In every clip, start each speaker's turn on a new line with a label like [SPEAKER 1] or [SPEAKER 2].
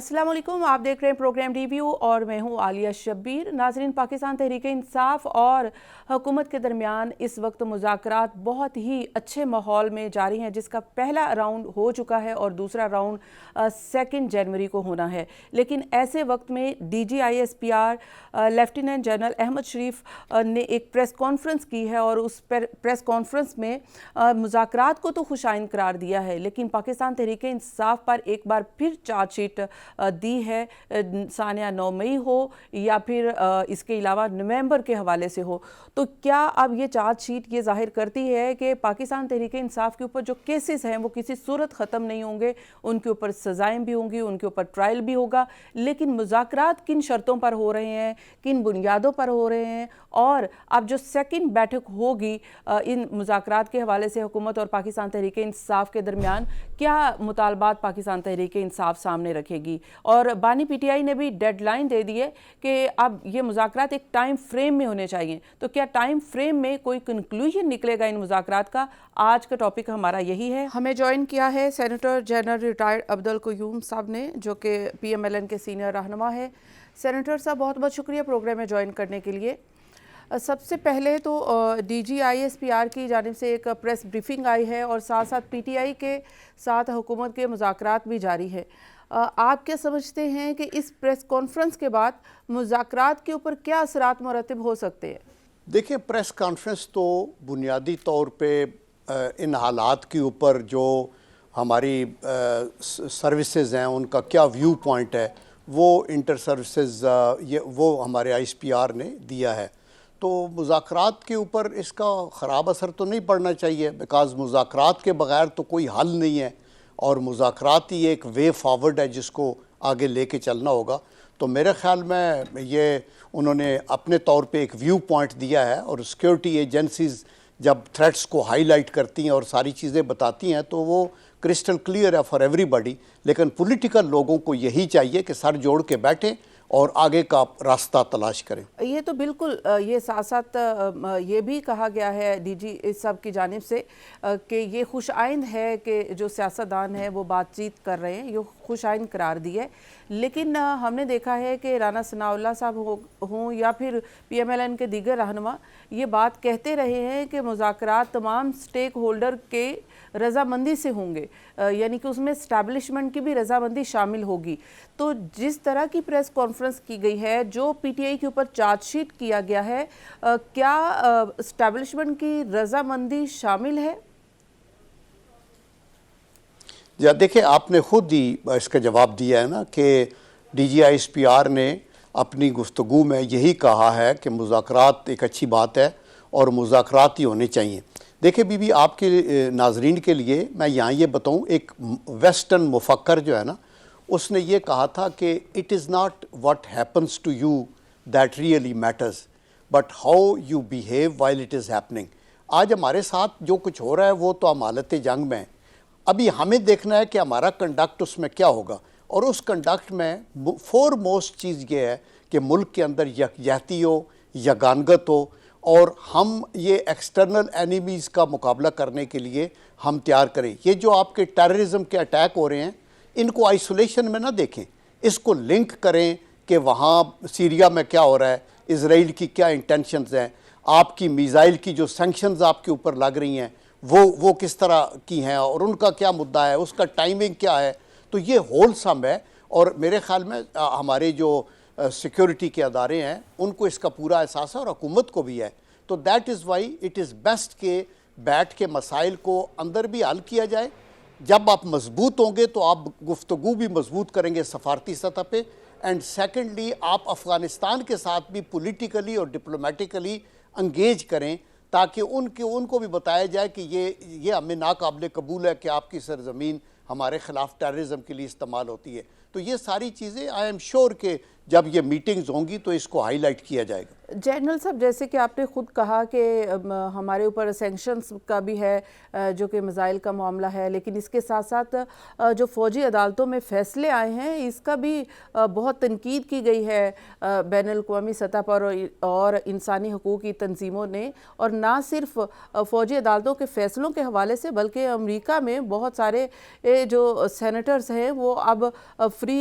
[SPEAKER 1] अस्सलाम वालेकुम, आप देख रहे हैं प्रोग्राम रिव्यू और मैं हूं आलिया शब्बीर। नाजरीन, पाकिस्तान तहरीक इंसाफ और हुकूमत के दरमियान इस वक्त मुज़ाकरात बहुत ही अच्छे माहौल में जारी हैं, जिसका पहला राउंड हो चुका है और दूसरा राउंड 2 जनवरी को होना है। लेकिन ऐसे वक्त में DGISPR लेफ्टिनेंट जनरल अहमद शरीफ ने एक प्रेस कॉन्फ्रेंस की है और उस प्रेस कॉन्फ्रेंस में मुज़ाकरात को तो खुशाइन करार दिया है, लेकिन पाकिस्तान तहरीक इंसाफ पर एक बार फिर चार्जशीट दी है। सानिया 9 मई हो या फिर इसके अलावा नवंबर के हवाले से हो, तो क्या अब ये चार्जशीट ये जाहिर करती है कि पाकिस्तान तहरीक इंसाफ के ऊपर जो केसेस हैं वो किसी सूरत ख़त्म नहीं होंगे, उनके ऊपर सज़ाएँ भी होंगी, उनके ऊपर ट्रायल भी होगा, लेकिन मुज़ाकरात किन शर्तों पर हो रहे हैं, किन बुनियादों पर हो रहे हैं, और अब जो सेकंड बैठक होगी इन मुज़ाकरात के हवाले से हुकूमत और पाकिस्तान तहरीक इंसाफ के दरमियान क्या मुतालबात पाकिस्तान तहरीक इंसाफ सामने रखेगी। और बानी PTI ने भी डेडलाइन दे दी है कि अब ये मुज़ाकरात एक टाइम फ्रेम में होने चाहिए। तो क्या टाइम फ्रेम में कोई कंक्लूजन निकलेगा इन मुज़ाकरात का? आज का टॉपिक हमारा यही है। हमें ज्वाइन किया है senator general retired Abdul Qayyum साहब ने, जो कि PMLN के सीनियर रहनुमा है। सेनेटर साहब, बहुत बहुत शुक्रिया प्रोग्राम में ज्वाइन करने के लिए। सबसे पहले तो DGISPR की जानिब से एक प्रेस ब्रीफिंग आई है और साथ साथ PTI के साथ हुकूमत के मुज़ाकरात भी जारी है। आप क्या समझते हैं कि इस प्रेस कॉन्फ्रेंस के बाद मुज़ाकरात के ऊपर क्या असरात मुरतब हो सकते हैं?
[SPEAKER 2] देखिए, प्रेस कॉन्फ्रेंस तो बुनियादी तौर पे इन हालात के ऊपर जो हमारी सर्विसेज हैं उनका क्या व्यू पॉइंट है वो इंटर सर्विसेज वो हमारे ISPR ने दिया है। तो मुज़ाकरात के ऊपर इसका ख़राब असर तो नहीं पड़ना चाहिए, बिकॉज़ मुज़ाकरात के बग़ैर तो कोई हल नहीं है और मुज़ाकरात ही एक वे फॉरवर्ड है जिसको आगे लेके चलना होगा। तो मेरे ख़्याल में ये उन्होंने अपने तौर पे एक व्यू पॉइंट दिया है और सिक्योरिटी एजेंसीज़ जब थ्रेट्स को हाईलाइट करती हैं और सारी चीज़ें बताती हैं तो वो क्रिस्टल क्लियर है फॉर एवरीबॉडी। लेकिन पॉलिटिकल लोगों को यही चाहिए कि सर जोड़ के बैठें और आगे का रास्ता तलाश करें।
[SPEAKER 1] ये तो बिल्कुल, ये साथ साथ ये भी कहा गया है DG साहब की जानिब से कि ये खुश आइंद है कि जो सियासतदान है वो बातचीत कर रहे हैं, ये खुश आइंद करार दी है। लेकिन हमने देखा है कि राना सनाउल्लाह साहब हों या फिर PMLN के दीगर रहनुमा ये बात कहते रहे हैं कि मुज़ाकरात तमाम स्टेक होल्डर के रजामंदी से होंगे, यानी कि उसमें इस्टेब्लिशमेंट की भी रजामंदी शामिल होगी। तो जिस तरह की प्रेस कॉन्फ्रेंस की गई है, जो PTI के ऊपर चार्जशीट किया गया है, क्या इस्टेब्लिशमेंट की रजामंदी शामिल है?
[SPEAKER 2] या देखिए, आपने खुद ही इसका जवाब दिया है ना कि DGISPR ने अपनी गुफ्तगू में यही कहा है कि मुज़ाकरात एक अच्छी बात है और मुज़ाकरात ही होने चाहिए। देखिए बीबी, आपके नाजरीन के लिए मैं यहाँ ये बताऊँ, एक वेस्टर्न मुफक्कर जो है ना, उसने ये कहा था कि it is not what happens to you that really matters but how you behave while it is happening. आज हमारे साथ जो कुछ हो रहा है वो तो हम हालत जंग में हैं। अभी हमें देखना है कि हमारा कंडक्ट उसमें क्या होगा, और उस कंडक्ट में फोरमोस्ट चीज़ ये है कि मुल्क के अंदर यकजहती हो, यगानगत हो, और हम ये एक्सटर्नल एनिमीज़ का मुकाबला करने के लिए हम तैयार करें। ये जो आपके टेररिज्म के अटैक हो रहे हैं, इनको आइसोलेशन में ना देखें, इसको लिंक करें कि वहाँ सीरिया में क्या हो रहा है, इजराइल की क्या इंटेंशंस हैं, आपकी मिसाइल की जो सैंक्शंस आपके ऊपर लग रही हैं वो किस तरह की हैं और उनका क्या मुद्दा है, उसका टाइमिंग क्या है। तो ये होलसम है और मेरे ख़्याल में हमारे जो सिक्योरिटी के अदारे हैं उनको इसका पूरा एहसास है और हुकूमत को भी है। तो that is why it is best के बैठ के मसाइल को अंदर भी हल किया जाए। जब आप मजबूत होंगे तो आप गुफ्तगू भी मजबूत करेंगे सफारती सतह पे, एंड सेकेंडली आप अफ़गानिस्तान के साथ भी पॉलिटिकली और डिप्लोमेटिकली इंगेज करें ताकि उनको भी बताया जाए कि ये हमें नाकाबिल कबूल है कि आपकी सरजमीन हमारे ख़िलाफ़ टेररिज्म के लिए इस्तेमाल होती है। तो ये सारी चीज़ें आई एम श्योर के जब ये मीटिंग्स होंगी तो इसको हाईलाइट किया जाएगा।
[SPEAKER 1] जनरल साहब, जैसे कि आपने खुद कहा कि हमारे ऊपर सैंक्शंस का भी है, जो कि मिसाइल का मामला है, लेकिन इसके साथ साथ जो फ़ौजी अदालतों में फ़ैसले आए हैं इसका भी बहुत तनकीद की गई है बैनुल-अक़वामी सतह पर और इंसानी हकूक़ की तंजीमों ने। और ना सिर्फ फ़ौजी अदालतों के फ़ैसलों के हवाले से बल्कि अमेरिका में बहुत सारे जो सेनेटर्स हैं वो अब फ्री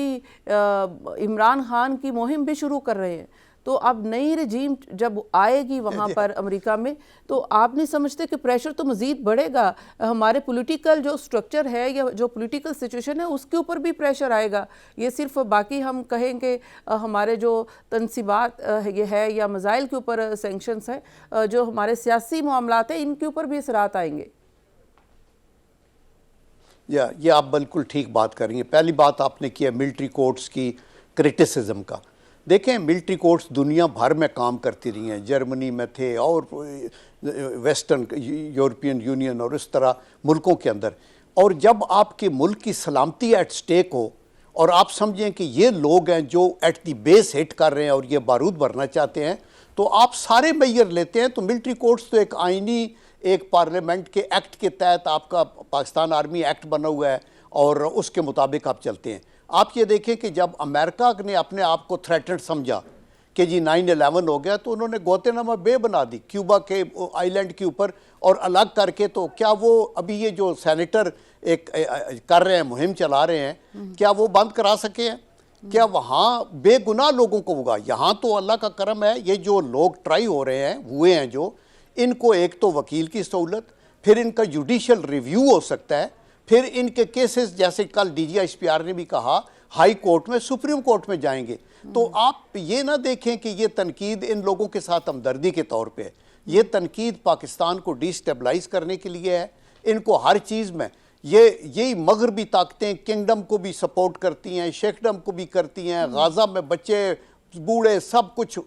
[SPEAKER 1] इमरान खान की मुहिम भी शुरू कर रहे हैं। तो अब नई रजीम जब आएगी वहाँ पर अमेरिका में, तो आप नहीं समझते कि प्रेशर तो मज़ीद बढ़ेगा? हमारे पॉलिटिकल जो स्ट्रक्चर है या जो पॉलिटिकल सिचुएशन है उसके ऊपर भी प्रेशर आएगा। ये सिर्फ बाकी हम कहेंगे हमारे जो तनसीबात ये है या मिसाइल के ऊपर सैंक्शंस है, जो हमारे सियासी मामलात हैं इनके ऊपर भी असरात आएंगे।
[SPEAKER 2] ये आप बिल्कुल ठीक बात कर रही हैं। पहली बात आपने की है मिलिट्री कोर्ट्स की क्रिटिसिज्म का। देखें, मिलिट्री कोर्ट्स दुनिया भर में काम करती रही हैं, जर्मनी में थे और वेस्टर्न यूरोपियन यूनियन और इस तरह मुल्कों के अंदर। और जब आपके मुल्क की सलामती एट स्टेक हो और आप समझें कि ये लोग हैं जो एट दी बेस हिट कर रहे हैं और ये बारूद भरना चाहते हैं, तो आप सारे मेजर लेते हैं। तो मिलिट्री कोर्ट्स तो एक आईनी, एक पार्लियामेंट के एक्ट के तहत आपका पाकिस्तान आर्मी एक्ट बना हुआ है और उसके मुताबिक आप चलते हैं। आप ये देखें कि जब अमेरिका ने अपने आप को थ्रेटेड समझा कि जी 9/11 हो गया, तो उन्होंने गुआंतानामो बे बना दी क्यूबा के आइलैंड के ऊपर और अलग करके। तो क्या वो अभी ये जो सेनेटर एक कर रहे हैं, मुहिम चला रहे हैं, क्या वो बंद करा सके हैं? क्या वहाँ बेगुनाह लोगों को होगा? यहाँ तो अल्लाह का करम है, ये जो लोग ट्राई हो रहे हैं हुए हैं, जो इनको एक तो वकील की सहूलत, फिर इनका जुडिशल रिव्यू हो सकता है, फिर इनके केसेस जैसे कल DGISPR ने भी कहा हाई कोर्ट में, सुप्रीम कोर्ट में जाएंगे। तो आप ये ना देखें कि ये तनकीद इन लोगों के साथ हमदर्दी के तौर पे है। ये तनकीद पाकिस्तान को डिस्टेबलाइज करने के लिए है। इनको हर चीज़ में यही मगरबी ताकतें किंगडम को भी सपोर्ट करती हैं, शेखडम को भी करती हैं, गाजा में बच्चे बूढ़े सब कुछ,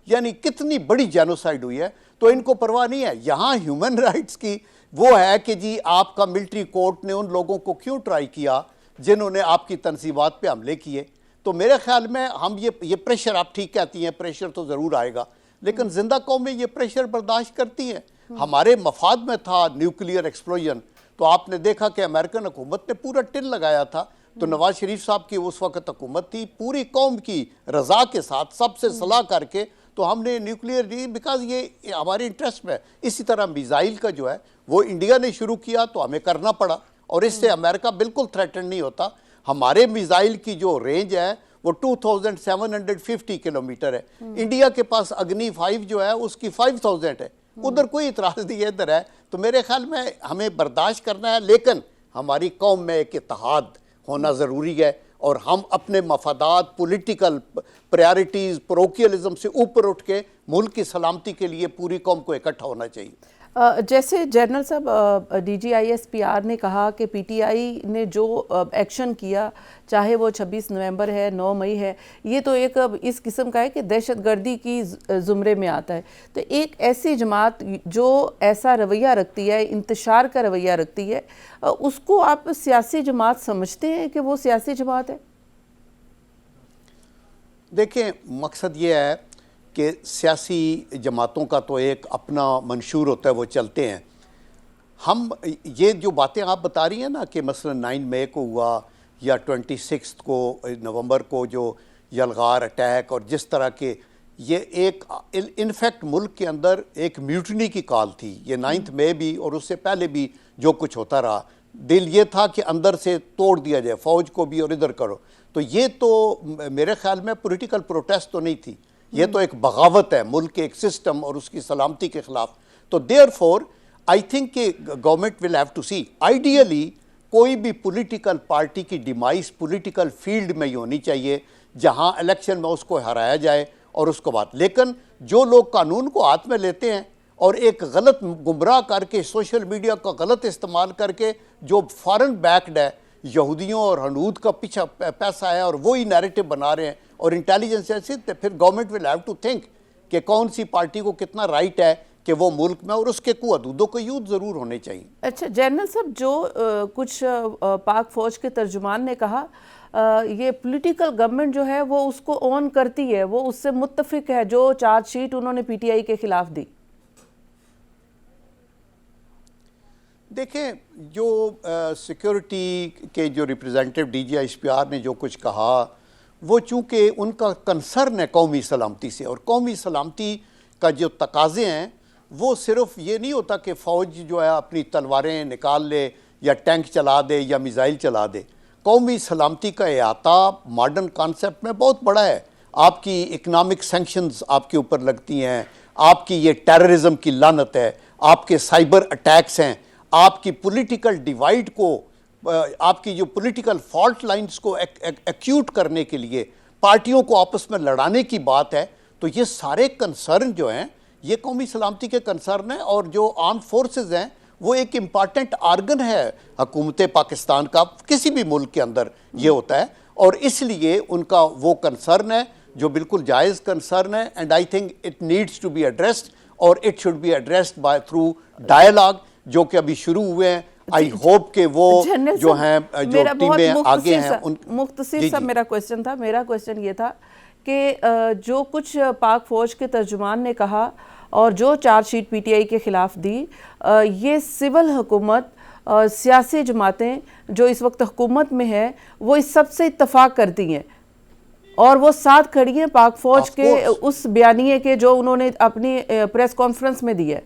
[SPEAKER 2] यानी कितनी बड़ी जेनोसाइड हुई है। तो इनको परवाह नहीं है। यहाँ ह्यूमन राइट्स की वो है कि जी आपका मिलिट्री कोर्ट ने उन लोगों को क्यों ट्राई किया जिन्होंने आपकी तनसीबात पे हमले किए। तो मेरे ख्याल में हम ये प्रेशर, आप ठीक कहती हैं, प्रेशर तो ज़रूर आएगा, लेकिन जिंदा कौमें ये प्रेशर बर्दाश्त करती हैं। हमारे मफाद में था न्यूक्लियर एक्सप्लोजन, तो आपने देखा कि अमेरिकन हुकूमत ने पूरा टिल लगाया था। तो नवाज शरीफ साहब की उस वक्त हुकूमत थी, पूरी कौम की रजा के साथ सबसे सलाह करके तो हमने न्यूक्लियर दी, बिकॉज ये हमारे इंटरेस्ट में है। इसी तरह मिसाइल का जो है वो इंडिया ने शुरू किया तो हमें करना पड़ा, और इससे अमेरिका बिल्कुल थ्रेटन नहीं होता। हमारे मिसाइल की जो रेंज है वो 2750 किलोमीटर है। इंडिया के पास अग्नि 5 जो है उसकी 5000 है। उधर कोई इतराज़ नहीं है, इधर है। तो मेरे ख्याल में हमें बर्दाश्त करना है, लेकिन हमारी कौम में एक इत्तेहाद होना ज़रूरी है और हम अपने मफादात, पॉलिटिकल प्रायोरिटीज़, पैरोकियलिज्म से ऊपर उठ के मुल्क की सलामती के लिए पूरी कौम को इकट्ठा होना चाहिए।
[SPEAKER 1] जैसे जनरल साहब, DGISPR ने कहा कि PTI ने जो एक्शन किया, चाहे वो 26 नवंबर है, 9 मई है, ये तो एक इस किस्म का है कि दहशतगर्दी की ज़ुमरे में आता है। तो एक ऐसी जमात जो ऐसा रवैया रखती है, इंतशार का रवैया रखती है, उसको आप सियासी जमात समझते हैं कि वो सियासी जमात है?
[SPEAKER 2] देखें, मकसद ये है कि सियासी जमातों का तो एक अपना मंशूर होता है, वो चलते हैं। हम ये जो बातें आप बता रही हैं ना कि मसलन 9 मई को हुआ या 26 को नवंबर को जो यलगार अटैक, और जिस तरह के ये एक इनफैक्ट मुल्क के अंदर एक म्यूटनी की कॉल थी। ये 9 मई भी और उससे पहले भी जो कुछ होता रहा, दिल ये था कि अंदर से तोड़ दिया जाए, फ़ौज को भी और इधर करो। तो ये तो मेरे ख्याल में पॉलिटिकल प्रोटेस्ट तो नहीं थी, ये तो एक बगावत है मुल्क के एक सिस्टम और उसकी सलामती के खिलाफ। तो देयरफॉर आई थिंक कि government will have to see, ideally कोई भी पॉलिटिकल पार्टी की डिमाइस पॉलिटिकल फील्ड में ही होनी चाहिए जहां इलेक्शन में उसको हराया जाए और उसको बात। लेकिन जो लोग कानून को हाथ में लेते हैं और एक गलत गुमराह करके, सोशल मीडिया का गलत इस्तेमाल करके, जो फॉरेन बैक्ड है, यहूदियों और हनूद का पीछा पैसा है और वही नैरेटिव बना रहे हैं और इंटेलिजेंस ऐसे, तो फिर government will have to think कि कौन सी पार्टी को कितना राइट है कि वो मुल्क में, और उसके हदूदों को यूज ज़रूर होने चाहिए।
[SPEAKER 1] अच्छा जनरल साहब, जो कुछ पाक फ़ौज के तर्जुमान ने कहा ये पॉलिटिकल गवर्नमेंट जो है वो उसको ऑन करती है, वो उससे मुत्तफिक है जो चार्जशीट उन्होंने पीटीआई के खिलाफ दी?
[SPEAKER 2] देखें, जो सिक्योरिटी के जो रिप्रेजेंटेटिव डीजीआईएसपीआर ने जो कुछ कहा, वो चूँकि उनका कंसर्न है कौमी सलामती से, और कौमी सलामती का जो तकाज़े हैं वो सिर्फ ये नहीं होता कि फ़ौज जो है अपनी तलवारें निकाल ले या टैंक चला दे या मिसाइल चला दे। कौमी सलामती का अहाता मॉडर्न कॉन्सेप्ट में बहुत बड़ा है। आपकी इकनॉमिक सैंक्शंस आपके ऊपर लगती हैं, आपकी ये टेररिज्म की लानत है, आपके साइबर अटैक्स हैं, आपकी पॉलिटिकल डिवाइड को, आपकी जो पॉलिटिकल फॉल्ट लाइंस को एक्यूट करने के लिए पार्टियों को आपस में लड़ाने की बात है। तो ये सारे कंसर्न जो हैं ये कौमी सलामती के कंसर्न हैं, और जो आर्म फोर्सेस हैं वो एक इम्पॉर्टेंट आर्गन है हुकूमत पाकिस्तान का, किसी भी मुल्क के अंदर ये होता है, और इसलिए उनका वो कंसर्न है जो बिल्कुल जायज़ कंसर्न है। And I think it needs to be addressed, और it should be addressed by through dialogue जो कि अभी शुरू हुए हैं। आई होप के वो जो हैं जो टीमें आगे हैं
[SPEAKER 1] मुख्तसर सा मेरा क्वेश्चन ये था कि जो कुछ पाक फौज के तर्जुमान ने कहा और जो चार्जशीट पीटीआई के खिलाफ दी, ये सिविल हुकूमत, सियासी जमातें जो इस वक्त हुकूमत में है वो इस सब से इत्तफाक करती हैं और वो साथ खड़ी हैं पाक फौज के उस बयानिए के जो उन्होंने अपनी प्रेस कॉन्फ्रेंस में दी है।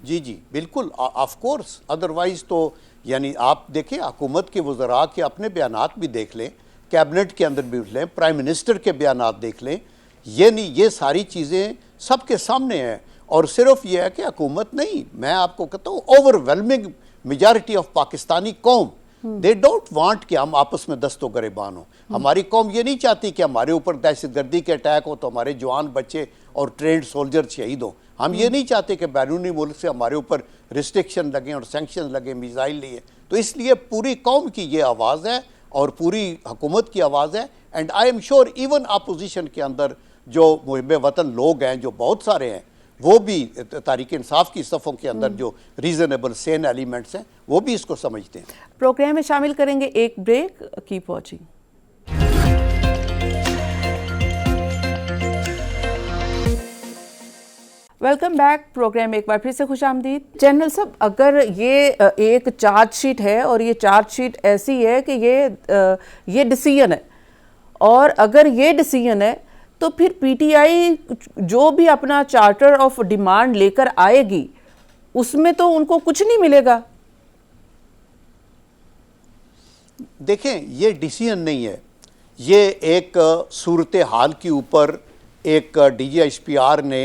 [SPEAKER 2] जी जी बिल्कुल, ऑफ कोर्स, अदरवाइज तो यानी आप देखें हुकूमत के वज़रा के अपने बयानात भी देख लें, कैबिनेट के अंदर भी लें, प्राइम मिनिस्टर के बयानात देख लें, ये नहीं, ये सारी चीज़ें सबके सामने हैं। और सिर्फ ये है कि हुकूमत नहीं, मैं आपको कहता हूँ ओवरवेलमिंग मेजॉरिटी ऑफ पाकिस्तानी कौम, दे डोंट वांट कि हम आपस में दस्तो गरेबान हो। हमारी कौम ये नहीं चाहती कि हमारे ऊपर दहशतगर्दी के अटैक हो तो हमारे जवान बच्चे और ट्रेंड सोल्जर शहीद हों। हम ये नहीं चाहते कि बैरूनी मुल्क से हमारे ऊपर रिस्ट्रिक्शन लगे और सैंक्शन लगे, मिसाइल लिए। तो इसलिए पूरी कौम की ये आवाज़ है और पूरी हुकूमत की आवाज़ है। And I am sure even opposition के अंदर जो मुहिब वतन लोग हैं, जो बहुत सारे हैं, वो भी तारीक इंसाफ की सफ़ों के अंदर जो रीज़नेबल सेन एलिमेंट्स हैं वो भी इसको समझते हैं।
[SPEAKER 1] प्रोग्राम में शामिल करेंगे एक break, keep watching. Welcome back. Program एक बार फिर से खुशामदीद। जनरल साहब, अगर ये एक चार्जशीट है और ये चार्जशीट ऐसी है कि ये डिसीजन है, और अगर ये डिसीजन है तो फिर पीटीआई जो भी अपना चार्टर ऑफ डिमांड लेकर आएगी उसमें तो उनको कुछ नहीं मिलेगा।
[SPEAKER 2] देखें, ये डिसीजन नहीं है, ये एक सूरत हाल के ऊपर एक डीजीआईएसपीआर ने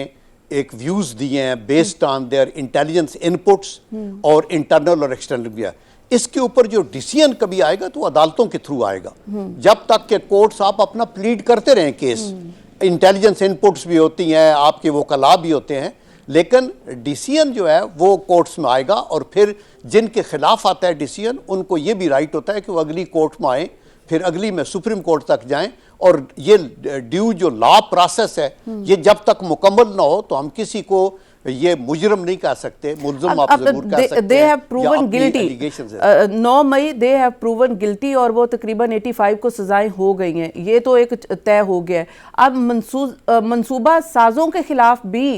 [SPEAKER 2] एक व्यूज़ दिए हैं based on their intelligence inputs और इंटरनल और एक्सटर्नल भी है। इसके ऊपर जो डिसीजन कभी आएगा तो अदालतों के थ्रू आएगा। जब तक के कोर्ट्स आप अपना प्लीड करते रहें केस, इंटेलिजेंस इनपुट्स भी होती हैं, आपके वकला भी होते हैं, लेकिन डिसीजन जो है वो कोर्ट्स में आएगा। और फिर जिनके खिलाफ आता है डिसीजन, उनको ये भी राइट होता है कि वो अगली कोर्ट में आए, फिर अगली में सुप्रीम कोर्ट तक जाएं। और ये ड्यू जो लॉ प्रोसेस है, ये जब तक मुकम्मल ना हो तो हम किसी को ये मुजरम नहीं कह सकते, मुलज़िम आप ज़रूर कह सकते हैं।
[SPEAKER 1] They have proven guilty, 9 May they have proven guilty, और वो तकरीबन 85 को सजाएं हो गई हैं, ये तो एक तय हो गया है। अब मंसूबा साजों के खिलाफ भी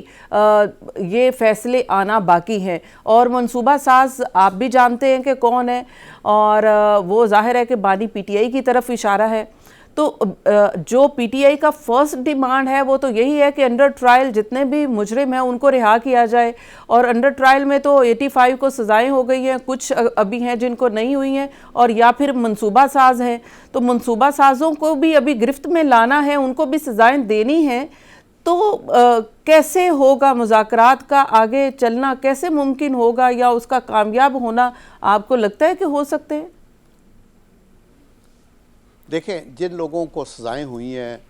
[SPEAKER 1] ये फैसले आना बाकी हैं, और मंसूबा साज आप भी जानते हैं कि कौन है, और वो जाहिर है कि बानी पीटीआई की तरफ इशारा है। तो जो पीटीआई का फर्स्ट डिमांड है वो तो यही है कि अंडर ट्रायल जितने भी मुजरिम हैं उनको रिहा किया जाए, और अंडर ट्रायल में तो 85 को सजाएं हो गई हैं, कुछ अभी हैं जिनको नहीं हुई हैं, और या फिर मंसूबा साज हैं। तो मंसूबा साजों को भी अभी गिरफ्त में लाना है, उनको भी सजाएं देनी हैं। तो कैसे होगा मुज़ाकरात का आगे चलना, कैसे मुमकिन होगा, या उसका कामयाब होना आपको लगता है कि हो सकते हैं?
[SPEAKER 2] देखें, जिन लोगों को सज़ाएं हुई हैं,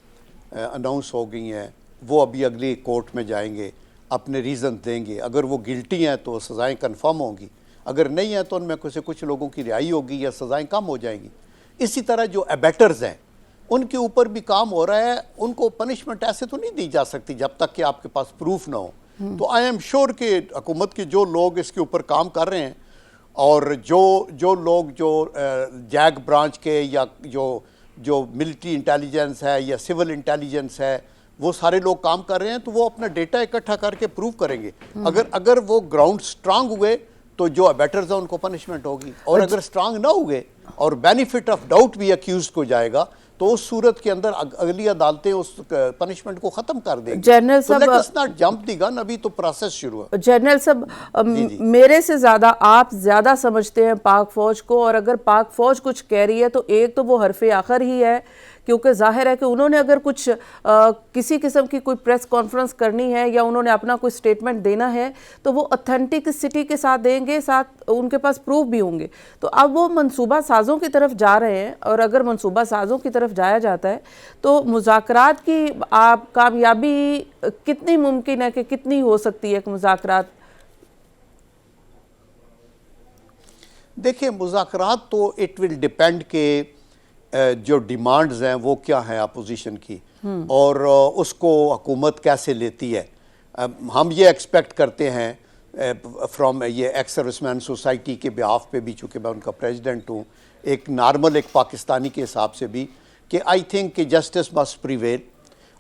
[SPEAKER 2] अनाउंस हो गई हैं, वो अभी अगली कोर्ट में जाएंगे, अपने रीज़न देंगे। अगर वो गिल्टी हैं तो सज़ाएं कन्फर्म होंगी, अगर नहीं हैं तो उनमें से कुछ लोगों की रिहाई होगी या सज़ाएं कम हो जाएंगी। इसी तरह जो एबेटर्स हैं उनके ऊपर भी काम हो रहा है, उनको पनिशमेंट ऐसे तो नहीं दी जा सकती जब तक कि आपके पास प्रूफ ना हो। तो आई एम श्योर कि हुकूमत के जो लोग इसके ऊपर काम कर रहे हैं और जो लोग जो जैग ब्रांच के या जो मिलिट्री इंटेलिजेंस है या सिविल इंटेलिजेंस है, वो सारे लोग काम कर रहे हैं, तो वो अपना डेटा इकट्ठा करके प्रूव करेंगे। अगर वो ग्राउंड स्ट्रांग हुए तो जो अबेटर्स है उनको पनिशमेंट होगी, और अगर स्ट्रांग ना हुए और बेनिफिट ऑफ डाउट भी अक्यूज को जाएगा, तो उस सूरत के अंदर अगली अदालतें उस पनिशमेंट को खत्म कर देंगी।
[SPEAKER 1] जनरल साहब,
[SPEAKER 2] let us not jump the gun, अभी तो प्रोसेस शुरू है।
[SPEAKER 1] जनरल साहब, मेरे से ज्यादा आप ज्यादा समझते हैं पाक फौज को, और अगर पाक फौज कुछ कह रही है तो एक तो वो हरफे आखिर ही है, क्योंकि जाहिर है कि उन्होंने अगर कुछ किसी किस्म की कोई प्रेस कॉन्फ्रेंस करनी है या उन्होंने अपना कोई स्टेटमेंट देना है तो वो ऑथेंटिसिटी के साथ देंगे, साथ उनके पास प्रूफ भी होंगे। तो अब वो मंसूबा साजों की तरफ जा रहे हैं, और अगर मंसूबा साजों की तरफ जाया जाता है तो मुज़ाकरात की आप कामयाबी कितनी मुमकिन है, कि कितनी हो सकती है मुज़ाकरात?
[SPEAKER 2] देखिए, मुज़ाकरात तो इट विल डिपेंड के जो डिमांड्स हैं वो क्या हैं अपोजिशन की, और उसको हुकूमत कैसे लेती है। हम ये एक्सपेक्ट करते हैं फ्रॉम ये एक्स सर्विसमैन सोसाइटी के बिहाफ पे भी, चूँकि मैं उनका प्रेसिडेंट हूँ, एक नॉर्मल एक पाकिस्तानी के हिसाब से भी, कि आई थिंक कि जस्टिस मस्ट प्रिवेल।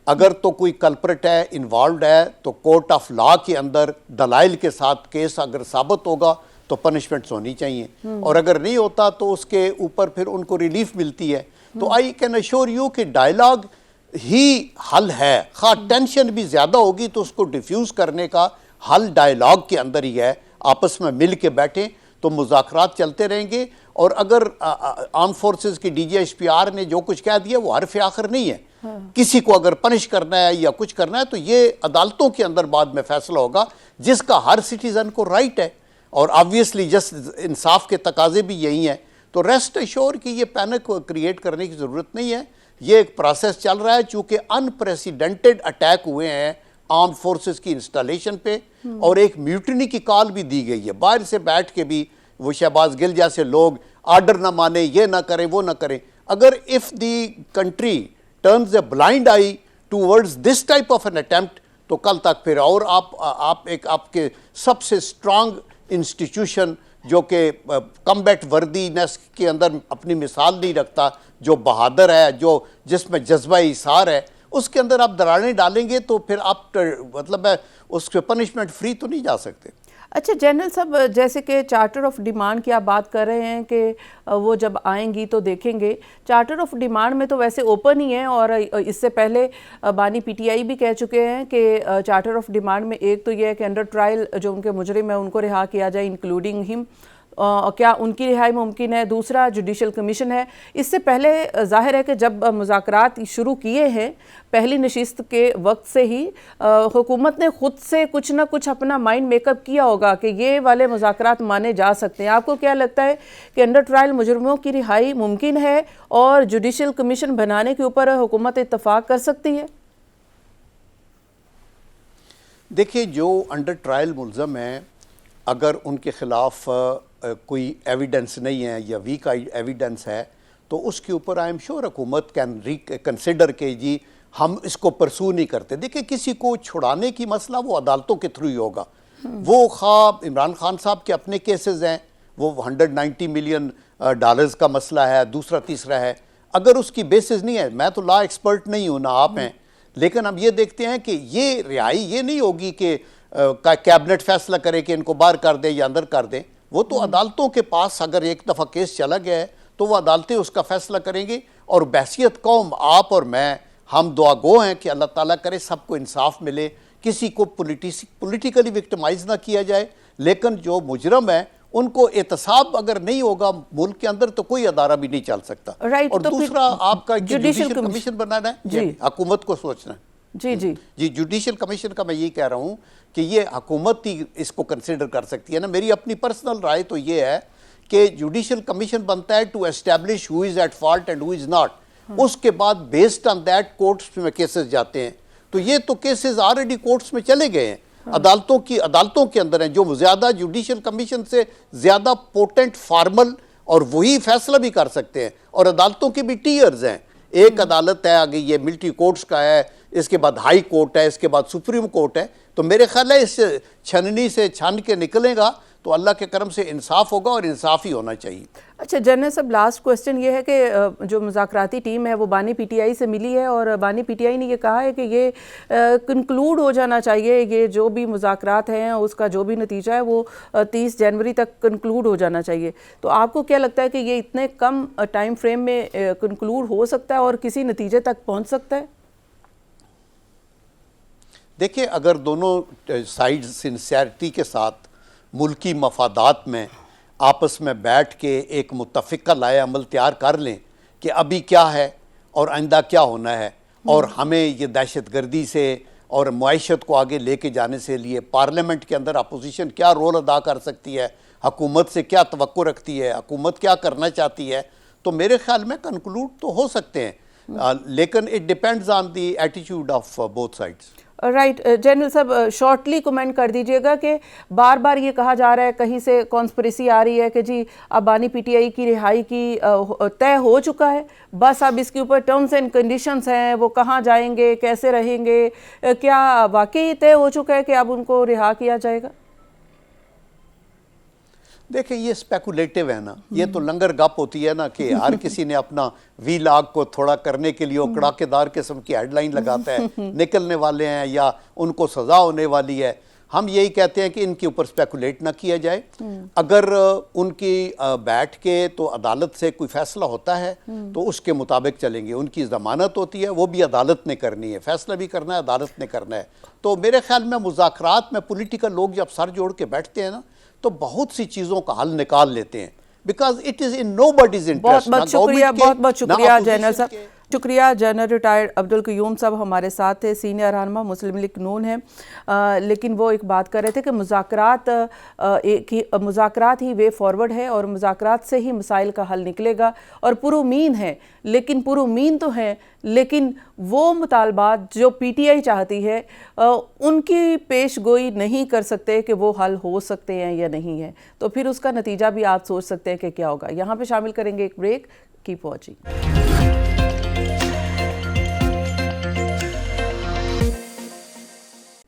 [SPEAKER 2] अगर तो कोई कल्प्रिट है, इन्वॉल्व है, तो कोर्ट ऑफ लॉ के अंदर दलाइल के साथ केस अगर साबित होगा तो पनिशमेंट्स होनी चाहिए, और अगर नहीं होता तो उसके ऊपर फिर उनको रिलीफ मिलती है। तो आई कैन अश्योर यू कि डायलॉग ही हल है। हाँ, टेंशन भी ज़्यादा होगी तो उसको डिफ्यूज़ करने का हल डायलॉग के अंदर ही है। आपस में मिल के बैठें तो मुज़ाकरात चलते रहेंगे। और अगर आर्म फोर्सेस की DGSPR ने जो कुछ कह दिया वो हरफ आखिर नहीं है। किसी को अगर पनिश करना है या कुछ करना है तो ये अदालतों के अंदर बाद में फैसला होगा, जिसका हर सिटीज़न को राइट है। और ऑब्वियसली जस्ट इंसाफ के तकाजे भी यही हैं। तो रेस्ट एश्योर कि ये पैनिक क्रिएट करने की ज़रूरत नहीं है। ये एक प्रोसेस चल रहा है, चूँकि अनप्रेसिडेंटेड अटैक हुए हैं आर्म फोर्सेस की इंस्टॉलेशन पे, और एक म्यूटिनी की कॉल भी दी गई है। बाहर से बैठ के भी वो शहबाज गिल जैसे लोग आर्डर ना माने, ये ना करें, वो ना करें। अगर if the country turns a blind I towards this type of an attempt, तो कल तक फिर और आप एक आपके सबसे स्ट्रांग इंस्टीट्यूशन जो कि कम्बैट वर्दीनेस के अंदर अपनी मिसाल नहीं रखता, जो बहादुर है, जो जिसमें जज्बा इसार है, उसके अंदर आप दरारें डालेंगे तो फिर आप मतलब है उसके पनिशमेंट फ्री तो नहीं जा सकते।
[SPEAKER 1] अच्छा जनरल साहब, जैसे कि चार्टर ऑफ डिमांड की आप बात कर रहे हैं कि वो जब आएंगी तो देखेंगे, चार्टर ऑफ डिमांड में तो वैसे ओपन ही है, और इससे पहले बानी PTI भी कह चुके हैं कि चार्टर ऑफ डिमांड में एक तो ये है कि अंडर ट्रायल जो उनके मुजरिम है उनको रिहा किया जाए, इंक्लूडिंग हिम। क्या उनकी रिहाई मुमकिन है? दूसरा जुडिशल कमीशन है। इससे पहले जाहिर है कि जब मुज़ाकरात शुरू किए हैं पहली नशिस्त के वक्त से ही हुकूमत ने खुद से कुछ ना कुछ अपना माइंड मेकअप किया होगा कि ये वाले मुज़ाकरात माने जा सकते हैं। आपको क्या लगता है कि अंडर ट्रायल मुजरिमों की रिहाई मुमकिन है और जुडिशल कमीशन बनाने के ऊपर हुकूमत इत्तफाक कर सकती है?
[SPEAKER 2] देखिए, जो अंडर ट्रायल मुलज़म हैं, अगर उनके ख़िलाफ़ कोई एविडेंस नहीं है या वीक एविडेंस है, तो उसके ऊपर आई एम श्योर हुकूमत कैन रिकन्सिडर के जी हम इसको परसू नहीं करते। देखिए, किसी को छुड़ाने की मसला वो अदालतों के थ्रू ही होगा। वो खा इमरान खान साहब के अपने केसेस हैं, वो $190 मिलियन का मसला है, दूसरा तीसरा है। अगर उसकी बेसिस नहीं है, मैं तो लॉ एक्सपर्ट नहीं हूँ, ना आप हैं, लेकिन हम ये देखते हैं कि ये रिहाई ये नहीं होगी कि कैबिनेट फैसला करे कि इनको बाहर कर दें या अंदर कर दें। वो तो अदालतों के पास अगर एक दफ़ा केस चला गया है तो वो अदालतें उसका फैसला करेंगी। और बहसियत कौम, आप और मैं, हम दुआ गो हैं कि अल्लाह ताला करे सबको इंसाफ मिले, किसी को पॉलिटिकली विक्टिमाइज ना किया जाए। लेकिन जो मुजरम है उनको एहतसाब अगर नहीं होगा मुल्क के अंदर तो कोई अदारा भी नहीं चल सकता। और तो दूसरा आपका जुडिशल कमीशन बनाना है, हुकूमत को सोचना है। जी, जुडिशल कमीशन का मैं ये कह रहा हूँ कि ये हुकूमत ही इसको कंसिडर कर सकती है ना। मेरी अपनी पर्सनल राय तो ये है कि जुडिशल कमीशन बनता है to establish who is at fault and who is not. उसके बाद बेस्ड ऑन दैट कोर्ट्स में केसेस जाते हैं। तो ये तो केसेस ऑलरेडी कोर्ट्स में चले गए हैं, अदालतों के अंदर हैं, जो ज़्यादा जुडिशल कमीशन से ज़्यादा पोटेंट फॉर्मल, और वही फैसला भी कर सकते हैं। और अदालतों के भी टीयर्स हैं, एक अदालत है, आगे ये मिलिट्री कोर्ट्स का है, इसके बाद हाई कोर्ट है, इसके बाद सुप्रीम कोर्ट है। तो मेरे ख्याल है इस छननी से छान के निकलेगा तो अल्लाह के करम से इंसाफ होगा और इंसाफ ही होना चाहिए।
[SPEAKER 1] अच्छा जनरल साहब, लास्ट क्वेश्चन ये है कि जो मुज़ाकराती टीम है वो बानी पीटीआई से मिली है और बानी पीटीआई ने ये कहा है कि ये कंक्लूड हो जाना चाहिए, ये जो भी मुज़ाकरात हैं उसका जो भी नतीजा है वो 30 जनवरी तक कंक्लूड हो जाना चाहिए। तो आपको क्या लगता है कि ये इतने कम टाइम फ्रेम में कंक्लूड हो सकता है और किसी नतीजे तक पहुँच सकता है?
[SPEAKER 2] देखिए, अगर दोनों साइड सिंसियरिटी के साथ मुल्की मफादात में आपस में बैठ के एक मुत्तफ़िक़ा लाए अमल तैयार कर लें कि अभी क्या है और आइंदा क्या होना है, और हमें ये दहशतगर्दी से और मईशत को आगे लेके जाने से लिए पार्लियामेंट के अंदर अपोजिशन क्या रोल अदा कर सकती है, हुकूमत से क्या तवक्को रखती है, हुकूमत क्या करना चाहती है, तो मेरे ख्याल में कंक्लूड तो हो सकते हैं, लेकिन it depends on the attitude of both sides.
[SPEAKER 1] Right general साहब, शॉर्टली कमेंट कर दीजिएगा कि बार बार ये कहा जा रहा है, कहीं से कॉन्स्पिरेसी आ रही है कि जी अब बानी पीटीआई की रिहाई की तय हो चुका है, बस अब इसके ऊपर टर्म्स एंड कंडीशंस हैं, वो कहाँ जाएंगे, कैसे रहेंगे, क्या वाकई तय हो चुका है कि अब उनको रिहा किया जाएगा?
[SPEAKER 2] देखिए, ये स्पेकुलेटिव है ना, ये तो लंगर गप होती है ना कि हर किसी ने अपना वीलाग को थोड़ा करने के लिए वो कड़ाकेदार किस्म की हेडलाइन लगाता है, निकलने वाले हैं या उनको सज़ा होने वाली है। हम यही कहते हैं कि इनके ऊपर स्पेकुलेट ना किया जाए। अगर उनकी बैठ के तो अदालत से कोई फैसला होता है तो उसके मुताबिक चलेंगे। उनकी ज़मानत होती है, वो भी अदालत ने करनी है, फैसला भी करना है, अदालत ने करना है। तो मेरे ख्याल में मुज़ाकरात में पॉलिटिकल लोग जब सर जोड़ के बैठते हैं ना तो बहुत सी चीज़ों का हल निकाल लेते हैं, because it is in nobody's interest.
[SPEAKER 1] बहुत बहुत शुक्रिया जनरल साहब, शुक्रिया। जनरल रिटायर्ड अब्दुल क़य्यूम साहब हमारे साथ थे, सीनियर रहनुमा मुस्लिम लीग नून है, लेकिन वो एक बात कर रहे थे कि मुज़ाकरात ही वे फॉरवर्ड है और मुज़ाकरात से ही मसाइल का हल निकलेगा, और पुरुमीन है, लेकिन पुरुमीन तो हैं, लेकिन वो मुतालबात जो पीटीआई चाहती है उनकी पेश गोई नहीं कर सकते कि वो हल हो सकते हैं या नहीं है। तो फिर उसका नतीजा भी आप सोच सकते हैं कि क्या होगा। यहाँ पे शामिल करेंगे एक break, keep watching.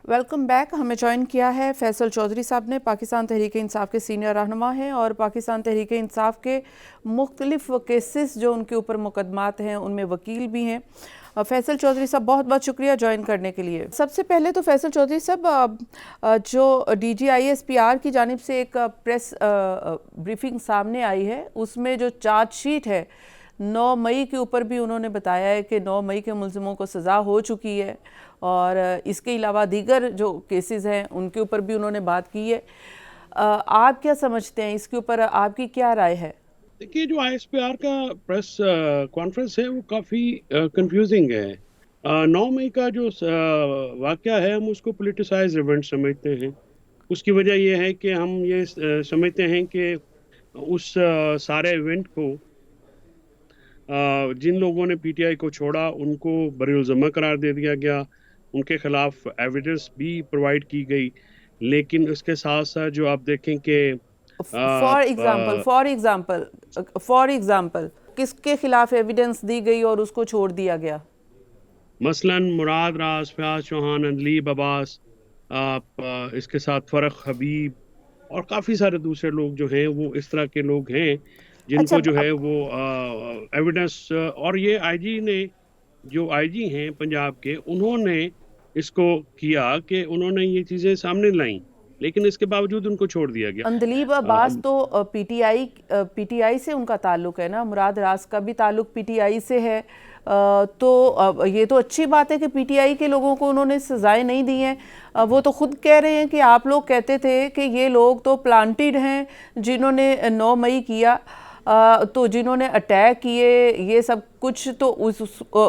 [SPEAKER 1] Welcome back. हमें ज्वाइन किया है फैसल चौधरी साहब ने, पाकिस्तान तहरीक इंसाफ के सीनियर रहनुमा हैं और पाकिस्तान तहरीक इंसाफ के मुख्तलिफ केसेस जो उनके ऊपर मुकदमात हैं उनमें वकील भी हैं। फैसल चौधरी साहब, बहुत बहुत शुक्रिया ज्वाइन करने के लिए। सबसे पहले तो फैसल चौधरी साहब, जो DGISPR की जानिब से एक प्रेस ब्रीफिंग सामने आई है, उसमें जो चार्जशीट है 9 मई के ऊपर भी उन्होंने बताया है कि 9 मई के मुल्ज़िमों को सज़ा हो चुकी है, और इसके अलावा दीगर जो केसेस हैं उनके ऊपर भी उन्होंने बात की है। आप क्या समझते हैं, इसके ऊपर आपकी क्या राय है?
[SPEAKER 3] देखिए, जो ISPR का प्रेस कॉन्फ्रेंस है वो काफ़ी कंफ्यूजिंग है। 9 मई का जो वाक़या है हम उसको पोलिटिसाइज इवेंट समझते हैं। उसकी वजह ये है कि हम ये समझते हैं कि उस सारे इवेंट को जिन लोगों ने PTI को छोड़ा उनको बरीउल-ज़िम्मा करार दे दिया गया, उनके खिलाफ एविडेंस भी प्रोवाइड की गई, लेकिन उसके साथ साथ जो आप देखें कि
[SPEAKER 1] फॉर एग्जाम्पल किसके खिलाफ एविडेंस दी गई और उसको छोड़ दिया गया?
[SPEAKER 3] मसलन मुराद राज, फयाज चौहान, अंदलीब अब्बास, इसके साथ फ़रख हबीब और काफ़ी सारे दूसरे लोग जो हैं वो इस तरह के लोग हैं जिनको जो है वो एविडेंस, और ये IG ने, जो IG हैं पंजाब के, उन्होंने इसको किया कि उन्होंने ये चीज़ें सामने लाई, लेकिन इसके बावजूद उनको छोड़ दिया गया।
[SPEAKER 1] अंदलीब अब्बास तो PTI से उनका ताल्लुक है ना, मुराद राज का भी ताल्लुक PTI से है, तो ये तो अच्छी बात है कि PTI के लोगों को उन्होंने सजाएं नहीं दी हैं। वो तो खुद कह रहे हैं कि आप लोग कहते थे कि ये लोग तो प्लांटेड हैं जिन्होंने 9 मई किया, तो जिन्होंने अटैक किए ये सब कुछ, तो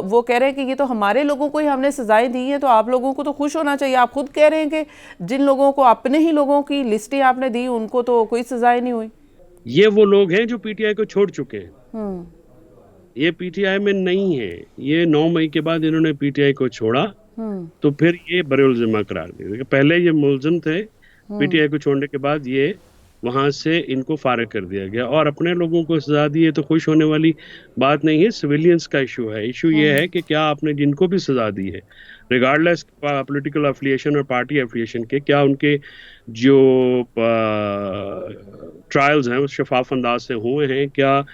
[SPEAKER 1] वो कह रहे हैं कि ये तो हमारे लोगों को ही हमने सजाएं दी हैं, तो आप लोगों को तो खुश होना चाहिए। आप खुद कह रहे हैं कि जिन लोगों को, अपने ही लोगों की लिस्टें आपने दी, उनको तो कोई सजाएं नहीं हुई।
[SPEAKER 3] ये वो लोग हैं जो PTI को छोड़ चुके हैं, ये PTI में नहीं है। ये 9 मई के बाद इन्होंने PTI को छोड़ा तो फिर ये बरीउल-ज़िम्मा करार दिया। पहले ये मुल्ज़िम थे, PTI को छोड़ने के बाद ये वहाँ से इनको फारिग कर दिया गया और अपने लोगों को सजा दी है, तो खुश होने वाली बात नहीं है। सिविलियंस का इशू है। इशू ये है कि क्या आपने जिनको भी सजा दी है, रिगार्डलेस पॉलिटिकल एफिलिएशन और पार्टी एफिलिएशन के, क्या उनके जो ट्रायल्स हैं वो शफाफ अंदाज से हुए हैं क्या,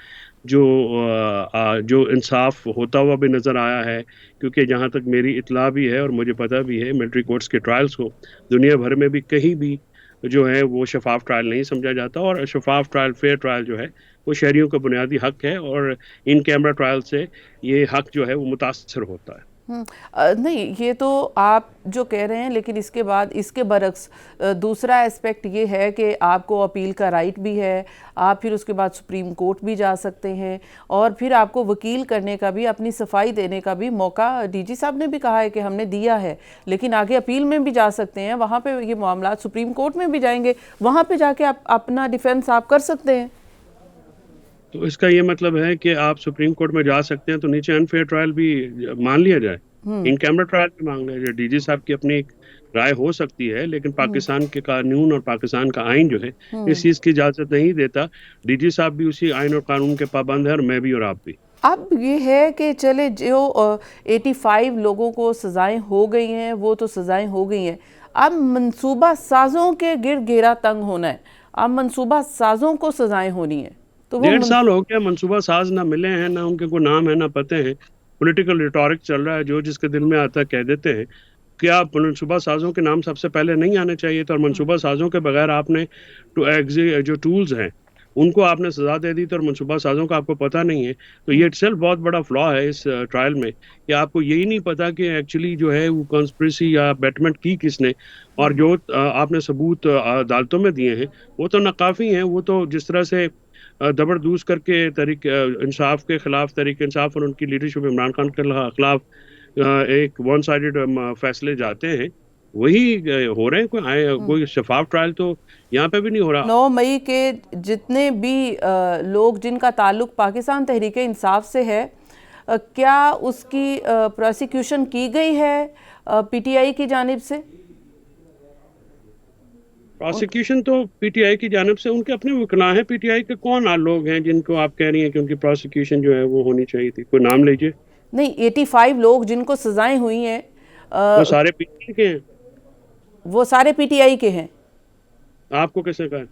[SPEAKER 3] जो इंसाफ होता हुआ भी नज़र आया है, क्योंकि जहाँ तक मेरी इत्ला भी है और मुझे पता भी है मिलिट्री कोर्ट्स के ट्रायल्स को दुनिया भर में भी कहीं भी जो है वो शफाफ ट्रायल नहीं समझा जाता, और शफाफ ट्रायल, फेयर ट्रायल जो है वो शहरियों का बुनियादी हक है, और इन कैमरा ट्रायल से ये हक जो है वो मुतासर होता है।
[SPEAKER 1] नहीं, ये तो आप जो कह रहे हैं, लेकिन इसके बाद इसके बरक्स दूसरा एस्पेक्ट ये है कि आपको अपील का राइट भी है, आप फिर उसके बाद सुप्रीम कोर्ट भी जा सकते हैं, और फिर आपको वकील करने का भी, अपनी सफाई देने का भी मौका डीजी साहब ने भी कहा है कि हमने दिया है, लेकिन आगे अपील में भी जा सकते हैं, वहाँ पे ये मामला सुप्रीम कोर्ट में भी जाएंगे, वहाँ पे जाके आप अपना डिफेंस आप कर सकते हैं।
[SPEAKER 3] तो इसका ये मतलब है कि आप सुप्रीम कोर्ट में जा सकते हैं तो नीचे अनफेयर ट्रायल भी मान लिया जाए, इन कैमरा ट्रायल भी मांग लिया जाए। डीजी साहब की अपनी एक राय हो सकती है, लेकिन पाकिस्तान के कानून और पाकिस्तान का आइन जो है इस चीज की इजाजत नहीं देता। डीजी साहब भी उसी आइन और कानून के पाबंद है, और मैं भी और आप भी।
[SPEAKER 1] अब ये है कि चले जो 85 लोगों को सजाएं हो गई हैं, वो तो सजाएं हो गई हैं, अब मंसूबा साजों के गिर घेरा तंग होना है, अब मंसूबा साजों को सजाएं होनी है। तो
[SPEAKER 3] 1.5 साल हो गया मंसूबा साज ना मिले हैं, ना उनके कोई नाम है ना पते हैं, पॉलिटिकल रिटोरिक चल रहा है, जो जिसके दिल में आता है कह देते हैं। क्या मनसूबा साजों के नाम सबसे पहले नहीं आने चाहिए था? और मनसूबा साजों के बगैर आपने जो टूल्स हैं उनको आपने सजा दे दी, तो और मनसूबा साजों का आपको पता नहीं है। तो ये इटसेल्फ बहुत बड़ा फ्लॉ है इस ट्रायल में, कि आपको यही नहीं पता कि एक्चुअली जो है वो कॉन्स्पिरेसी या बेटमेंट की किसने, और जो आपने सबूत अदालतों में दिए हैं वो तो नाकाफी हैं। वो तो जिस तरह से जबरदूस करके तहरीक इंसाफ के खिलाफ, तहरीक इंसाफ और उनकी लीडरशिप इमरान खान के खिलाफ एक वन साइडेड फैसले जाते हैं, वही हो रहे हैं। कोई शफाफ ट्रायल तो यहाँ पे भी नहीं हो रहा।
[SPEAKER 1] 9 मई के जितने भी लोग जिनका ताल्लुक पाकिस्तान तहरीक इंसाफ से है, क्या उसकी प्रोसिक्यूशन की गई है पीटीआई की जानिब से?
[SPEAKER 3] प्रोसिक्यूशन तो पीटीआई की जानिब से, उनके अपने वकला हैं। पीटीआई के कौन लोग हैं जिनको आप कह रही हैं कि उनकी प्रोसिक्यूशन जो है वो होनी चाहिए थी? कोई नाम लीजिए।
[SPEAKER 1] नहीं, 85 लोग जिनको सजाएं हुई हैं
[SPEAKER 3] वो सारे पीटीआई के हैं।
[SPEAKER 1] वो सारे पीटीआई के हैं।
[SPEAKER 3] आपको किसने कहा?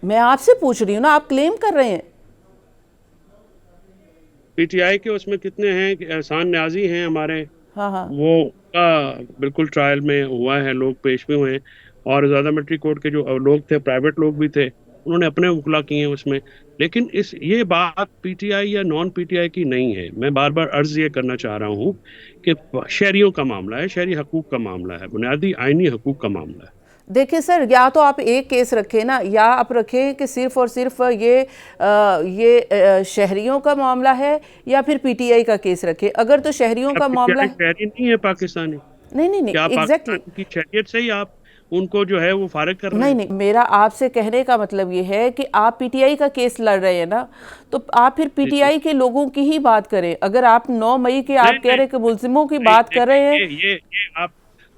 [SPEAKER 1] मैं आपसे पूछ रही हूँ ना, आप क्लेम कर रहे हैं।
[SPEAKER 3] पीटीआई के उसमें कितने हैं? एहसान न्याजी हैं हमारे,
[SPEAKER 1] हाँ हाँ,
[SPEAKER 3] वो बिल्कुल ट्रायल में हुआ है, लोग पेश भी हुए हैं, और ज़्यादा मिलिट्री कोर्ट के जो लोग थे, प्राइवेट लोग भी थे, उन्होंने अपने वकला किए हैं उसमें। लेकिन ये बात पीटीआई या नॉन पीटीआई की नहीं है। मैं बार बार अर्ज ये करना चाह रहा हूँ कि शहरियों का मामला है, शहरी हकूक का मामला है, बुनियादी आइनी हकूक का मामला है।
[SPEAKER 1] देखिए सर, या तो आप एक केस रखें ना, या आप रखें कि सिर्फ और सिर्फ ये शहरियों का मामला है, या फिर पीटीआई का केस रखें। अगर तो शहरियों का मामला है,
[SPEAKER 3] शहरी नहीं है पाकिस्तानी।
[SPEAKER 1] नहीं,
[SPEAKER 3] क्या
[SPEAKER 1] एग्जैक्टली
[SPEAKER 3] की शहरियत से ही आप उनको जो है वो फारिग कर रहे हैं?
[SPEAKER 1] नहीं, मेरा आपसे कहने का मतलब ये है कि आप पीटीआई का केस लड़ रहे हैं ना, तो आप फिर पीटीआई के लोगों की ही बात करें। अगर आप 9 मई के आप कह रहे हैं कि मुल्जिमों की बात कर रहे हैं,
[SPEAKER 3] ये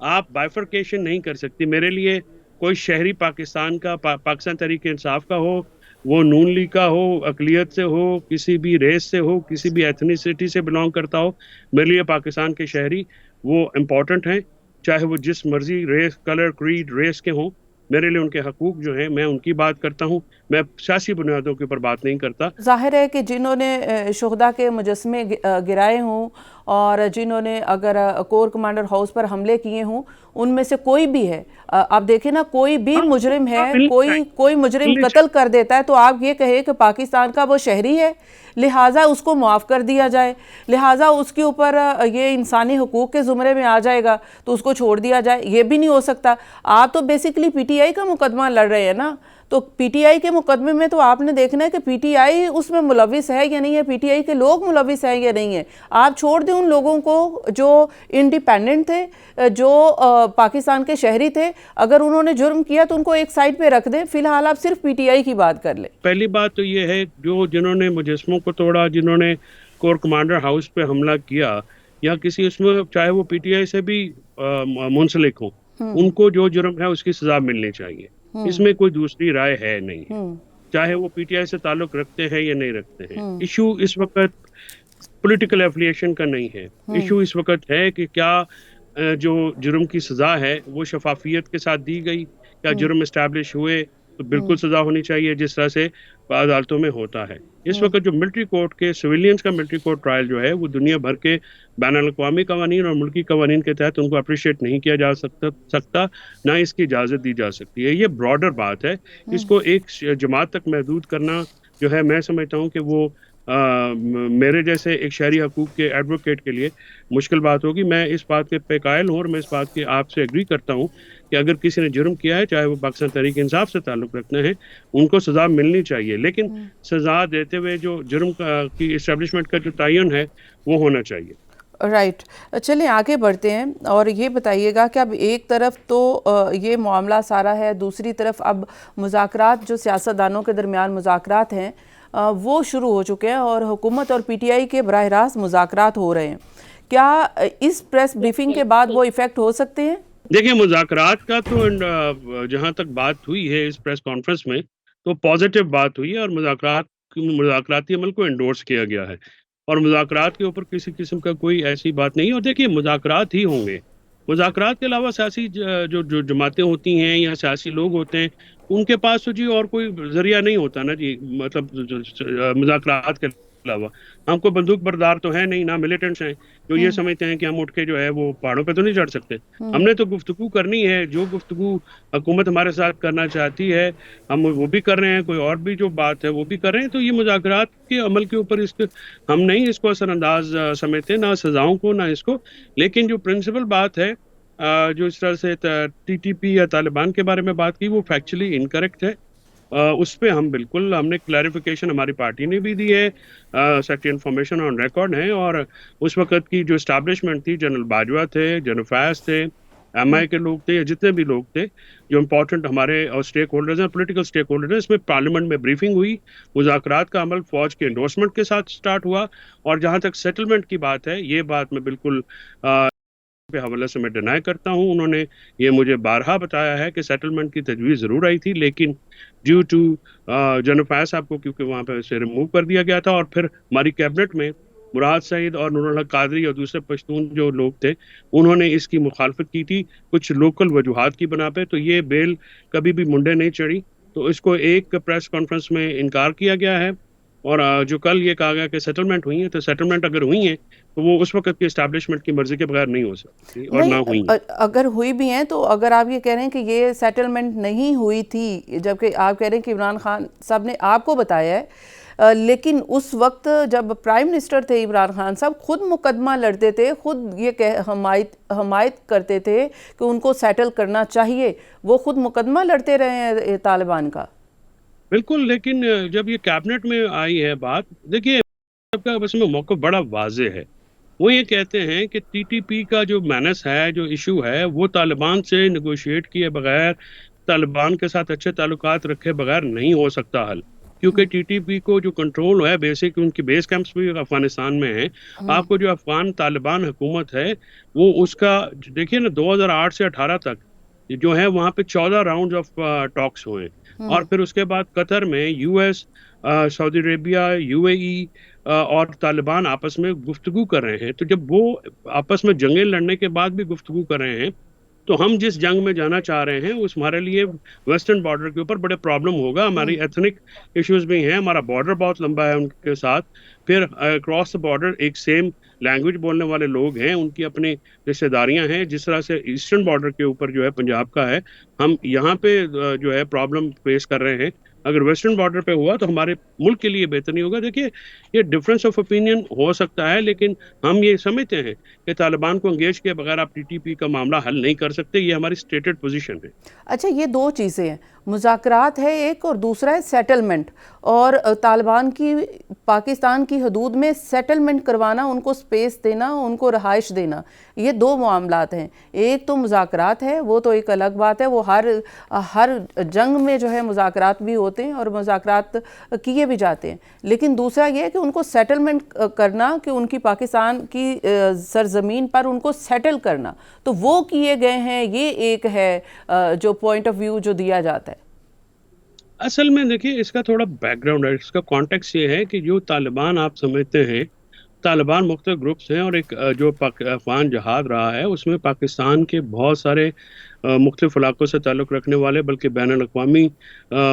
[SPEAKER 3] आप बाइफरकेशन नहीं कर सकती। मेरे लिए कोई शहरी पाकिस्तान का, पाकिस्तान तहरीक इंसाफ का हो, वो नून लीग का हो, अकलियत से हो, किसी भी रेस से हो, किसी भी एथनिसिटी से बिलोंग करता हो, मेरे लिए पाकिस्तान के शहरी वो इम्पोर्टेंट हैं, चाहे वो जिस मर्जी रेस, कलर, क्रीड, रेस के हों। मेरे लिए उनके हकूक जो हैं मैं उनकी बात करता हूँ, मैं सियासी बुनियादों के ऊपर बात नहीं करता।
[SPEAKER 1] जाहिर है कि जिन्होंने शुहदा के मुजस्मे गिराए हों और जिन्होंने अगर कोर कमांडर हाउस पर हमले किए हों, उनमें से कोई भी है, आप देखें ना, कोई भी मुजरिम है, कोई मुजरिम कत्ल कर देता है, तो आप ये कहें कि पाकिस्तान का वो शहरी है, लिहाजा उसको माफ़ कर दिया जाए, लिहाजा उसके ऊपर ये इंसानी हकूक़ के ज़ुमरे में आ जाएगा तो उसको छोड़ दिया जाए, ये भी नहीं हो सकता। आप तो बेसिकली पीटीआई का मुकदमा लड़ रहे हैं ना, तो पीटीआई के मुकदमे में तो आपने देखना है कि पीटीआई उसमें मुलविस है या नहीं है, पीटीआई के लोग मुलविस हैं या नहीं है। आप छोड़ दें उन लोगों को जो इंडिपेंडेंट थे, जो पाकिस्तान के शहरी थे, अगर उन्होंने जुर्म किया तो उनको एक साइड पे रख दें। फिलहाल आप सिर्फ पीटीआई की बात कर लें।
[SPEAKER 3] पहली बात तो ये है, जिन्होंने मुजस्मों को तोड़ा, जिन्होंने कोर कमांडर हाउस पे हमला किया, या किसी उसमें चाहे वो पीटीआई से भी मुंसलिक हो, उनको जो जुर्म है उसकी सजा मिलनी चाहिए। इसमें कोई दूसरी राय है नहीं, चाहे वो पीटीआई से ताल्लुक रखते हैं या नहीं रखते हैं। इशू इस वक्त पॉलिटिकल एफिलिएशन का नहीं है। इशू इस वक्त है कि क्या जो जुर्म की सजा है वो शफाफियत के साथ दी गई, क्या जुर्म इस्टेब्लिश हुए, तो बिल्कुल सजा होनी चाहिए जिस तरह से अदालतों में होता है। इस वक्त जो मिलिट्री कोर्ट के सिविलियंस का मिलिट्री कोर्ट ट्रायल जो है वो दुनिया भर के बैनुल अक़वामी कवानीन और मुल्की कवानीन के तहत उनको अप्रिशिएट नहीं किया जा सकता, ना इसकी इजाज़त दी जा सकती है। ये ब्रॉडर बात है, इसको एक जमात तक महदूद करना जो है, मैं समझता हूँ कि वो मेरे जैसे एक शहरी हकूक़ के एडवोकेट के लिए मुश्किल बात होगी। मैं इस बात के पे कायल हूँ और मैं इस बात की आपसे एग्री करता हूँ कि अगर किसी ने जुर्म किया है, चाहे वो पाकिस्तान तहरीक इंसाफ से ताल्लुक़ रखते हैं, उनको सज़ा मिलनी चाहिए। लेकिन सज़ा देते हुए जो जुर्म की इस्टेब्लिशमेंट का जो तयन है वो होना चाहिए।
[SPEAKER 1] राइट। चलिए आगे बढ़ते हैं और ये बताइएगा कि अब एक तरफ तो ये मामला सारा है, दूसरी तरफ अब मुज़ाकरात जो सियासतदानों के दरमियान मुज़ाकरात हैं वो शुरू हो चुके हैं और हुकूमत और पीटीआई के बराह रास्त मुज़ाकरात हो रहे हैं। क्या इस प्रेस ब्रीफिंग के बाद वो इफ़ेक्ट हो सकते हैं?
[SPEAKER 3] देखिए, मुज़ाकरात का तो जहाँ तक बात हुई है इस प्रेस कॉन्फ्रेंस में, तो पॉजिटिव बात हुई है और मुज़ाकराती अमल को एंडोर्स किया गया है और मुज़ाकरात के ऊपर किसी किस्म का कोई ऐसी बात नहीं है। और देखिए, मुज़ाकरात ही होंगे। मुज़ाकरात के अलावा सियासी जो जमातें होती हैं या सियासी लोग होते हैं, उनके पास तो जी और कोई ज़रिया नहीं होता ना जी, मतलब मुज़ाकरात के अलावा। हम कोई बंदूक बरदार तो है नहीं, ना मिलिटेंट्स हैं, जो ये समझते हैं कि हम उठ के जो है वो पहाड़ों पे तो नहीं चढ़ सकते। हमने तो गुफ्तगू करनी है, जो गुफ्तगू हुकूमत हमारे साथ करना चाहती है, हम वो भी कर रहे हैं, कोई और भी जो बात है वो भी कर रहे हैं। तो ये मुज़ाकरात के अमल के ऊपर हम नहीं इसको असरअंदाज समझते, ना सज़ाओं को, ना इसको। लेकिन जो प्रिंसिपल बात है, जो इस तरह से टीटीपी या तालिबान के बारे में बात की, वो फैक्चुअली इनकरेक्ट है। उस पे हमने क्लैरिफिकेशन हमारी पार्टी ने भी दी है, सेक्रेटरी इन्फॉर्मेशन ऑन रिकॉर्ड है। और उस वक्त की जो एस्टैब्लिशमेंट थी, जनरल बाजवा थे, जनरल फैज थे, एमआई के लोग थे, या जितने भी लोग थे जो इम्पोर्टेंट हमारे और स्टेक होल्डर्स हैं, पॉलिटिकल स्टेक होल्डर्स हैं, इसमें पार्लियामेंट में ब्रीफिंग हुई, मुज़ाकरात का अमल फौज के एंडोर्समेंट के साथ स्टार्ट हुआ। और जहाँ तक सेटलमेंट की बात है, ये बात मैं बिल्कुल के हवाले से मैं डिनाई करता हूँ। उन्होंने ये मुझे बारहा बताया है कि सेटलमेंट की तजवीज़ ज़रूर आई थी, लेकिन ड्यू टू जनरल फैज साहब को, क्योंकि वहाँ पे उसे रिमूव कर दिया गया था, और फिर हमारी कैबिनेट में मुराद सईद और नूरुल हक कादरी और दूसरे पश्तून जो लोग थे, उन्होंने इसकी मुखालफत की थी कुछ लोकल वजूहात की बना पे। तो ये बेल कभी भी मुंडे नहीं चढ़ी, तो इसको एक प्रेस कॉन्फ्रेंस में इनकार किया गया है। और जो कल ये कहा गया कि सेटलमेंट हुई है, तो सेटलमेंट अगर हुई है तो वो उस वक्त की एस्टैब्लिशमेंट की मर्जी के बगैर नहीं हो सकती, और ना हुई है।
[SPEAKER 1] अगर हुई भी हैं तो अगर आप ये कह रहे हैं कि ये सेटलमेंट नहीं हुई थी, जबकि आप कह रहे हैं कि इमरान खान साहब ने आपको बताया है, लेकिन उस वक्त जब प्राइम मिनिस्टर थे इमरान खान साहब, खुद मुकदमा लड़ते थे, खुद ये हमायत करते थे कि उनको सेटल करना चाहिए, वो खुद मुकदमा लड़ते रहे हैं तालिबान का।
[SPEAKER 3] बिल्कुल, लेकिन जब ये कैबिनेट में आई है बात, देखिए सबका बस में मौक़िफ़ बड़ा वाज़ेह है। वो ये कहते हैं कि टीटीपी का जो मैनस है, जो इशू है, वो तालिबान से नेगोशिएट किए बगैर, तालिबान के साथ अच्छे ताल्लुकात रखे बगैर नहीं हो सकता हल। क्योंकि टीटीपी को जो कंट्रोल है, बेसिक उनकी बेस कैंप्स भी अफगानिस्तान में हैं। आपको जो अफगान तालिबान हुकूमत है, वो उसका देखिए ना, 2008 से 18 तक जो है वहाँ पे 14 राउंड ऑफ टॉक्स हुए, और फिर उसके बाद कतर में यूएस, सऊदी अरेबिया, यूएई और तालिबान आपस में गुफ्तगू कर रहे हैं। तो जब वो आपस में जंगें लड़ने के बाद भी गुफ्तगू कर रहे हैं, तो हम जिस जंग में जाना चाह रहे हैं उस हमारे लिए वेस्टर्न बॉर्डर के ऊपर बड़े प्रॉब्लम होगा। हमारी एथनिक इश्यूज भी हैं, हमारा बॉर्डर बहुत लंबा है उनके साथ, फिर क्रॉस द बॉर्डर एक सेम लैंग्वेज बोलने वाले लोग हैं, उनकी अपनी रिश्तेदारियां हैं। जिस तरह से ईस्टर्न बॉर्डर के ऊपर जो है पंजाब का है, हम यहाँ पे जो है प्रॉब्लम फेस कर रहे हैं। अगर वेस्टर्न बॉर्डर पे हुआ तो हमारे मुल्क के लिए बेहतर नहीं होगा। देखिए, ये डिफरेंस ऑफ ओपिनियन हो सकता है, लेकिन हम ये समझते हैं कि तालिबान को एंगेज किए बगैर आप टीटीपी का मामला हल नहीं कर सकते। ये हमारी स्टेटेड पोजीशन है।
[SPEAKER 1] अच्छा, ये दो चीज़ें हैं, मुज़ाकरात है एक और दूसरा है सेटलमेंट। और तालिबान की पाकिस्तान की हदूद में सेटलमेंट करवाना, उनको स्पेस देना, उनको रहाइश देना, ये दो मामलात हैं। एक तो मुज़ाकरात है, वो तो एक अलग बात है, वो हर जंग में जो है मुज़ाकरात भी होते हैं और मुज़ाकरात किए भी जाते हैं। लेकिन दूसरा ये है कि उनको सेटलमेंट करना, कि उनकी पाकिस्तान की सरजमीन पर उनको सेटल करना, तो वो किए गए हैं। ये एक है जो पॉइंट ऑफ व्यू जो दिया जाता है।
[SPEAKER 3] असल में देखिए, इसका थोड़ा बैकग्राउंड है, इसका कॉन्टेक्स्ट ये है कि जो तालिबान आप समझते हैं तालिबान मुख्तलिफ ग्रुप्स हैं, और एक जो अफगान जहाद रहा है उसमें पाकिस्तान के बहुत सारे मुख्तलिफ इलाकों से ताल्लुक़ रखने वाले, बल्कि बैनुल-अक़वामी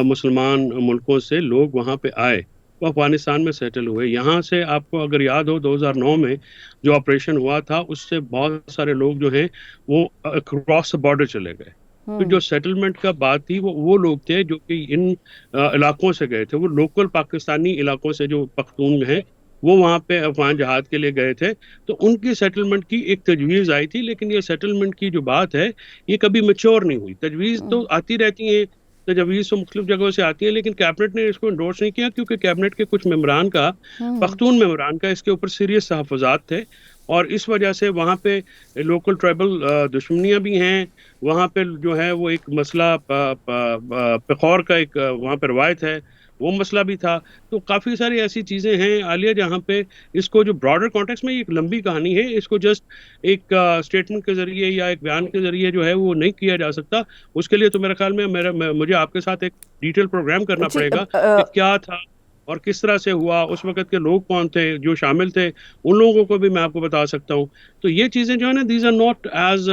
[SPEAKER 3] मुसलमान मुल्कों से लोग वहाँ पे आए, वो अफ़गानिस्तान में सेटल हुए। यहाँ से आपको अगर याद हो 2009 में जो ऑपरेशन हुआ था, उससे बहुत सारे लोग जो हैं वो क्रॉस द बॉर्डर चले गए। तो जो सेटलमेंट का बात थी वो लोग थे जो कि इन इलाकों से गए थे, वो लोकल पाकिस्तानी इलाकों से जो पख्तून हैं वो वहाँ पे अफ़गान जहाद के लिए गए थे। तो उनकी सेटलमेंट की एक तजवीज़ आई थी, लेकिन ये सेटलमेंट की जो बात है ये कभी मैच्योर नहीं हुई। तजवीज़ तो आती रहती हैं, तजवीज़ तो मुख्तलिफ जगहों से आती है, लेकिन कैबिनेट ने इसको एंडोर्स नहीं किया, क्योंकि कैबिनेट के कुछ मेंबरान का, पख्तून मेंबरान का इसके ऊपर सीरियस तहफ़्फ़ुज़ात थे, और इस वजह से वहाँ पे लोकल ट्राइबल दुश्मनियाँ भी हैं। वहाँ पे जो है वो एक मसला पेखौर का एक वहाँ पे रवायत है, वो मसला भी था। तो काफ़ी सारी ऐसी चीज़ें हैं आलिया, जहाँ पे इसको जो ब्रॉडर कॉन्टेक्स्ट में एक लंबी कहानी है, इसको जस्ट एक स्टेटमेंट के ज़रिए या एक बयान के ज़रिए जो है वो नहीं किया जा सकता। उसके लिए तो मेरे ख़्याल में मुझे आपके साथ एक डिटेल प्रोग्राम करना
[SPEAKER 1] जी
[SPEAKER 3] पड़ेगा कि क्या था और किस तरह से हुआ, उस वक़्त के लोग कौन थे जो शामिल थे, उन लोगों को भी मैं आपको बता सकता हूँ। तो ये चीज़ें जो है ना, these are not as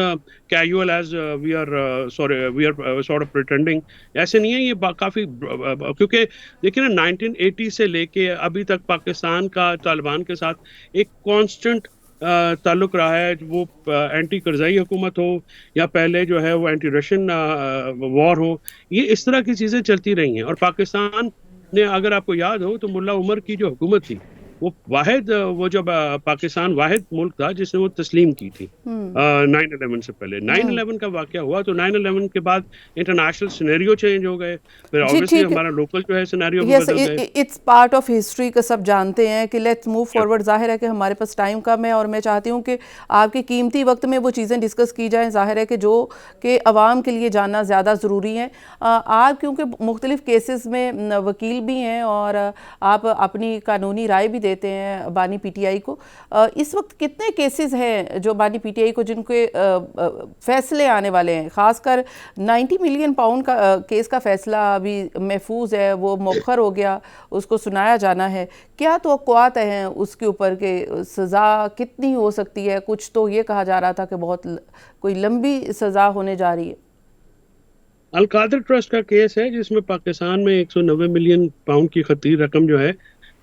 [SPEAKER 3] casual as we are sort of pretending. ऐसे नहीं है ये काफ़ी क्योंकि देखिए ना, 1980 से लेके अभी तक पाकिस्तान का तालिबान के साथ एक कांस्टेंट ताल्लुक रहा है। वो एंटी करज़ई हुकूमत हो या पहले जो है वो एंटी रशियन वॉर हो, ये इस तरह की चीज़ें चलती रही हैं। और पाकिस्तान ने, अगर आपको याद हो, तो मुल्ला उमर की जो हुकूमत थी, वो वाहिद वो जब पाकिस्तान वाहिद मुल्क था जिसने वो तस्लीम की थी 9/11 से पहले। 9/11 का वाक़या हुआ तो 9/11 के बाद इंटरनेशनल सिनेरियो चेंज हो गए, फिर
[SPEAKER 1] जी
[SPEAKER 3] ऑब्वियसली
[SPEAKER 1] ठीक है।
[SPEAKER 3] हमारा लोकल जो है सिनेरियो भी
[SPEAKER 1] यस,
[SPEAKER 3] बदल गए।
[SPEAKER 1] इट्स पार्ट ऑफ हिस्ट्री का सब जानते हैं कि लेट्स मूव फॉरवर्ड। जाहिर है कि हमारे पास टाइम कम है और मैं चाहती हूँ कि आपके कीमती वक्त में वो चीज़ें डिस्कस की जाएं। जाहिर है कि जो कि आवाम के लिए जानना ज़्यादा ज़रूरी है। आप क्योंकि मुख्तलिफ़ केसेस में वकील भी हैं और आप अपनी कानूनी राय भी देते हैं बानी पीटीआई को, इस वक्त कितने केसेस हैं जो बानी पीटीआई को जिनके फैसले आने वाले हैं? ख़ासकर 90 मिलियन पाउंड का केस का फैसला अभी महफूज है, वो मौखर हो गया, उसको सुनाया जाना है। क्या तवक्कुआत हैं उसके ऊपर के सज़ा कितनी हो सकती है? कुछ तो ये कहा जा रहा था कि बहुत कोई लंबी सज़ा होने जा रही है।
[SPEAKER 3] अल-कादर ट्रस्ट का केस है जिसमें पाकिस्तान में 190 मिलियन पाउंड की खतीर रकम जो है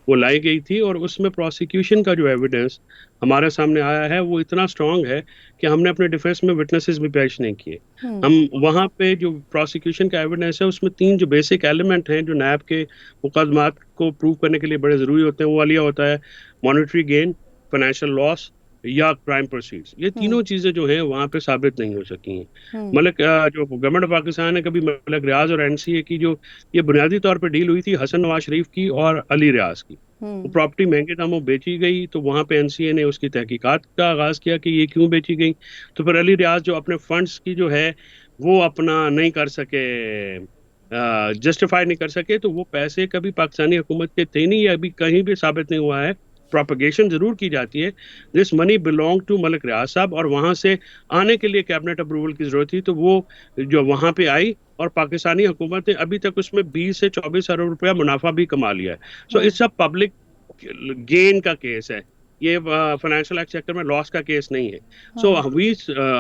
[SPEAKER 3] वो लाई गई थी, और उसमें प्रोसिक्यूशन का जो एविडेंस हमारे सामने आया है वो इतना स्ट्रांग है कि हमने अपने डिफेंस में विटनेसेस भी पेश नहीं किए। हम वहाँ पे जो प्रोसिक्यूशन का एविडेंस है उसमें 3 जो बेसिक एलिमेंट हैं जो नैब के मुकदमात को प्रूव करने के लिए बड़े ज़रूरी होते हैं, वो वालिया होता है मॉनेटरी गेन, फाइनेंशियल लॉस या क्राइम प्रोसीड्स। ये तीनों चीज़ें जो हैं वहाँ पे साबित नहीं हो सकी हैं। मतलब जो गवर्नमेंट ऑफ पाकिस्तान है, कभी मलिक रियाज और एनसीए की जो ये बुनियादी तौर पे डील हुई थी हसन नवाज शरीफ की और अली रियाज की, वो प्रॉपर्टी महंगे दामों बेची गई, तो वहाँ पे एनसीए ने उसकी तहकीकात का आगाज़ किया कि ये क्यों बेची गई। तो फिर अली रियाज जो अपने फंड्स की जो है वो अपना नहीं कर सके, जस्टिफाई नहीं कर सके, तो वो पैसे कभी पाकिस्तानी हुकूमत के थे नहीं, ये अभी कहीं भी साबित नहीं हुआ है। प्रोपगेशन ज़रूर की जाती है, this money belong to Malik Riyaz साहब, और वहाँ से आने के लिए कैबिनेट अप्रूवल की ज़रूरत थी, तो वो जो वहाँ पे आई, और पाकिस्तानी हुकूमत ने अभी तक उसमें 20 से 24 अरब रुपया मुनाफा भी कमा लिया है। So it's a public gain का केस है, ये फाइनेंशियल एक्सचेकर में लॉस का केस नहीं है। सो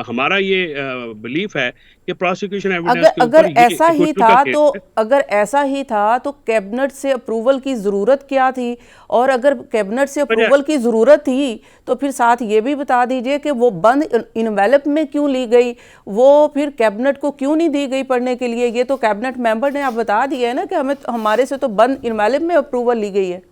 [SPEAKER 3] हमारा ये बिलीफ है कि प्रोसिक्यूशन एविडेंस के
[SPEAKER 1] अगर
[SPEAKER 3] ऊपर
[SPEAKER 1] ऐसा ही
[SPEAKER 3] गुटलू का
[SPEAKER 1] था
[SPEAKER 3] केस
[SPEAKER 1] तो
[SPEAKER 3] है।
[SPEAKER 1] अगर ऐसा ही था तो कैबिनेट से अप्रूवल की ज़रूरत क्या थी? और अगर कैबिनेट से अप्रूवल की ज़रूरत थी तो फिर साथ ये भी बता दीजिए कि वो बंद इन्वेलप में क्यों ली गई, वो फिर कैबिनेट को क्यों नहीं दी गई पढ़ने के लिए? ये तो कैबिनेट मेंबर ने आप बता दिया है ना कि हमारे से तो बंद इन्वेलप में अप्रूवल ली गई है।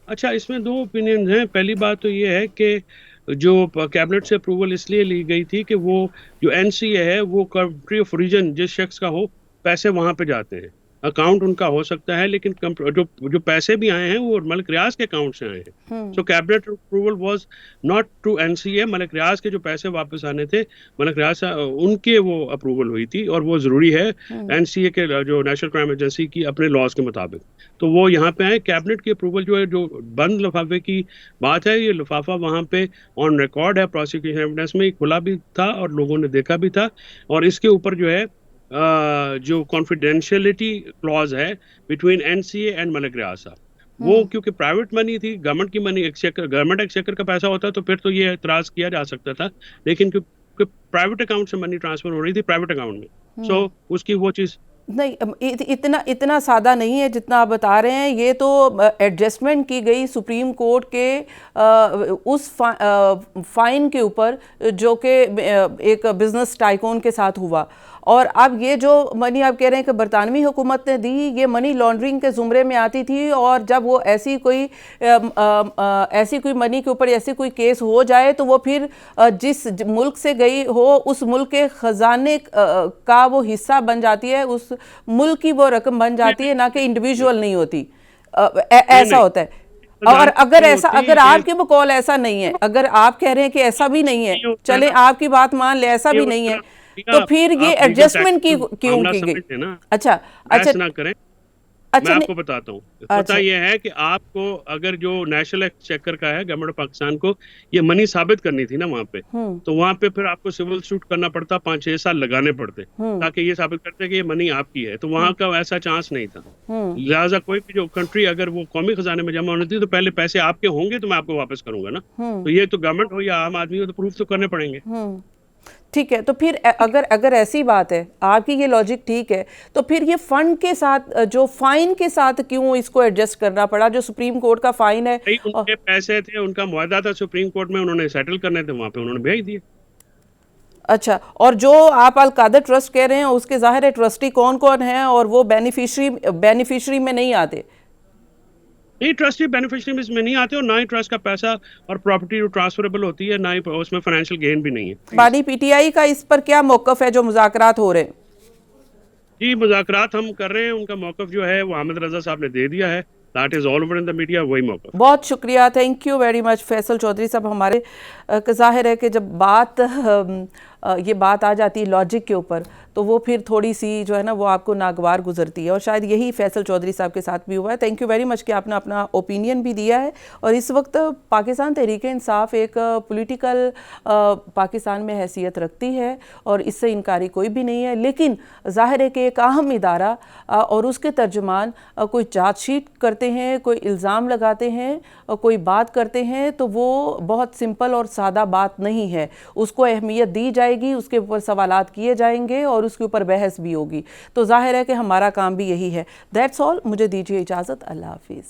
[SPEAKER 3] अच्छा, इसमें 2 ओपिनियन हैं। पहली बात तो ये है कि जो कैबिनेट से अप्रूवल इसलिए ली गई थी कि वो जो एनसीए है वो कंट्री ऑफ ओरिजिन जिस शख्स का हो, पैसे वहाँ पे जाते हैं। अकाउंट उनका हो सकता है, लेकिन जो पैसे भी आए हैं वो मलिक रियाज के अकाउंट से आए हैं। So cabinet approval was not to NCA. Malik Riyaz के जो पैसे वापस आने थे, मलिक रियाज उनके वो अप्रूवल हुई थी, और वो ज़रूरी है एनसीए के जो नेशनल क्राइम एजेंसी की अपने लॉज के मुताबिक। तो वो यहाँ पे आए। कैबिनेट की अप्रूवल जो है, जो बंद लिफाफे की बात है, ये लिफाफा वहाँ पे ऑन रिकॉर्ड है, प्रोसिक्यूशन एविडेंस में खुला भी था और लोगों ने देखा भी था, और इसके ऊपर जो है जो कॉन्फिडेंशियलिटी क्लॉज है between NCA and Malik Riyaz साहब, वो क्योंकि प्राइवेट मनी थी, गवर्नमेंट की मनी, एक्सचेकर, गवर्नमेंट एक्सचेकर का पैसा होता तो फिर तो ये एतराज किया जा सकता था, लेकिन क्योंकि प्राइवेट अकाउंट से मनी ट्रांसफर हो रही थी प्राइवेट अकाउंट में, सो उसकी वो चीज
[SPEAKER 1] नहीं, इतना इतना सादा नहीं है जितना आप बता रहे हैं। ये तो एडजस्टमेंट की गई सुप्रीम कोर्ट के उस फाइन के ऊपर जो कि एक बिजनेस टाइकून के साथ हुआ। और अब ये जो मनी आप कह रहे हैं कि बरतानवी हुकूमत ने दी, ये मनी लॉन्ड्रिंग के ज़ुमरे में आती थी, और जब वो ऐसी कोई मनी के ऊपर ऐसी कोई केस हो जाए तो वो फिर जिस मुल्क से गई हो उस मुल्क के ख़जाने का वो हिस्सा बन जाती है, उस मुल्क की वो रकम बन जाती है, ना कि इंडिविजुअल नहीं होती। ऐसा होता है। और अगर आपके बकौल ऐसा नहीं है, अगर आप कह रहे हैं कि ऐसा भी नहीं है, चले आपकी बात मान ले, ऐसा भी नहीं है, तो फिर ये एडजस्टमेंट की क्यों की गई? अच्छा
[SPEAKER 3] ना करें।
[SPEAKER 1] अच्छा,
[SPEAKER 3] मैं आपको बताता हूँ। पता यह है कि आपको अगर जो नेशनल एक्सचेकर का है, गवर्नमेंट ऑफ पाकिस्तान को ये मनी साबित करनी थी ना वहाँ पे, तो वहाँ पे फिर आपको सिविल सूट करना पड़ता, 5-6 साल लगाने पड़ते ताकि ये साबित करते कि ये मनी आपकी है। तो वहाँ का ऐसा चांस नहीं था। लिहाजा कोई भी जो कंट्री अगर वो कौमी खजाने में जमा होनी थी तो पहले पैसे आपके होंगे तो मैं आपको वापस करूंगा ना। तो ये तो गवर्नमेंट हो या आम आदमी हो तो प्रूफ तो करने पड़ेंगे।
[SPEAKER 1] ठीक है, तो फिर अगर ऐसी बात है, आपकी ये लॉजिक ठीक है, तो फिर ये फंड के साथ जो फाइन के साथ क्यों इसको एडजस्ट करना पड़ा? जो सुप्रीम कोर्ट का फाइन है,
[SPEAKER 3] उनके पैसे थे, उनका मुआहदा था सुप्रीम कोर्ट में, उन्होंने सेटल करने थे, वहां पे उन्होंने भेज दिए।
[SPEAKER 1] अच्छा, और जो आप अल कादर ट्रस्ट कह रहे हैं उसके जाहिर है ट्रस्टी कौन कौन है, और वो बेनिफिशरी में नहीं आते?
[SPEAKER 3] नहीं, ट्रस्टी बेनिफिशियरी में नहीं आते, और ना ही ट्रस्ट का पैसा और प्रॉपर्टी ट्रांसफरेबल होती है, ना ही उसमें फाइनेंशियल गेन भी नहीं है।
[SPEAKER 1] बानी पीटीआई का इस पर क्या मौकफ है जो मुज़ाकरात हो रहे हैं?
[SPEAKER 3] जी, मुज़ाकरात हम कर रहे हैं, उनका मौकफ जो है वो हामिद रजा साहब ने दे दिया है, that is all over in the media, वही मौकफ।
[SPEAKER 1] बहुत शुक्रिया, thank you very much Faisal Chaudhry sahab. हमारे जाहिर है कि जब ये बात आ जाती है लॉजिक के ऊपर, तो वो फिर थोड़ी सी जो है ना वो आपको नागवार गुजरती है, और शायद यही फैसल चौधरी साहब के साथ भी हुआ है। थैंक यू वेरी मच कि आपने अपना ओपिनियन भी दिया है। और इस वक्त पाकिस्तान तहरीक इंसाफ एक पॉलिटिकल पाकिस्तान में हैसियत रखती है, और इससे इनकारी कोई भी नहीं है, लेकिन जाहिर है कि एक अहम इदारा और उसके तर्जुमान कोई चार्जशीट करते हैं, कोई इल्ज़ाम लगाते हैं, कोई बात करते हैं, तो वो बहुत सिंपल और सादा बात नहीं है। उसको अहमियत दी जाएगी, उसके ऊपर सवालात किए जाएंगे और उसके ऊपर बहस भी होगी। तो जाहिर है कि हमारा काम भी यही है। दैट्स ऑल, मुझे दीजिए इजाज़त, अल्लाह हाफिज़।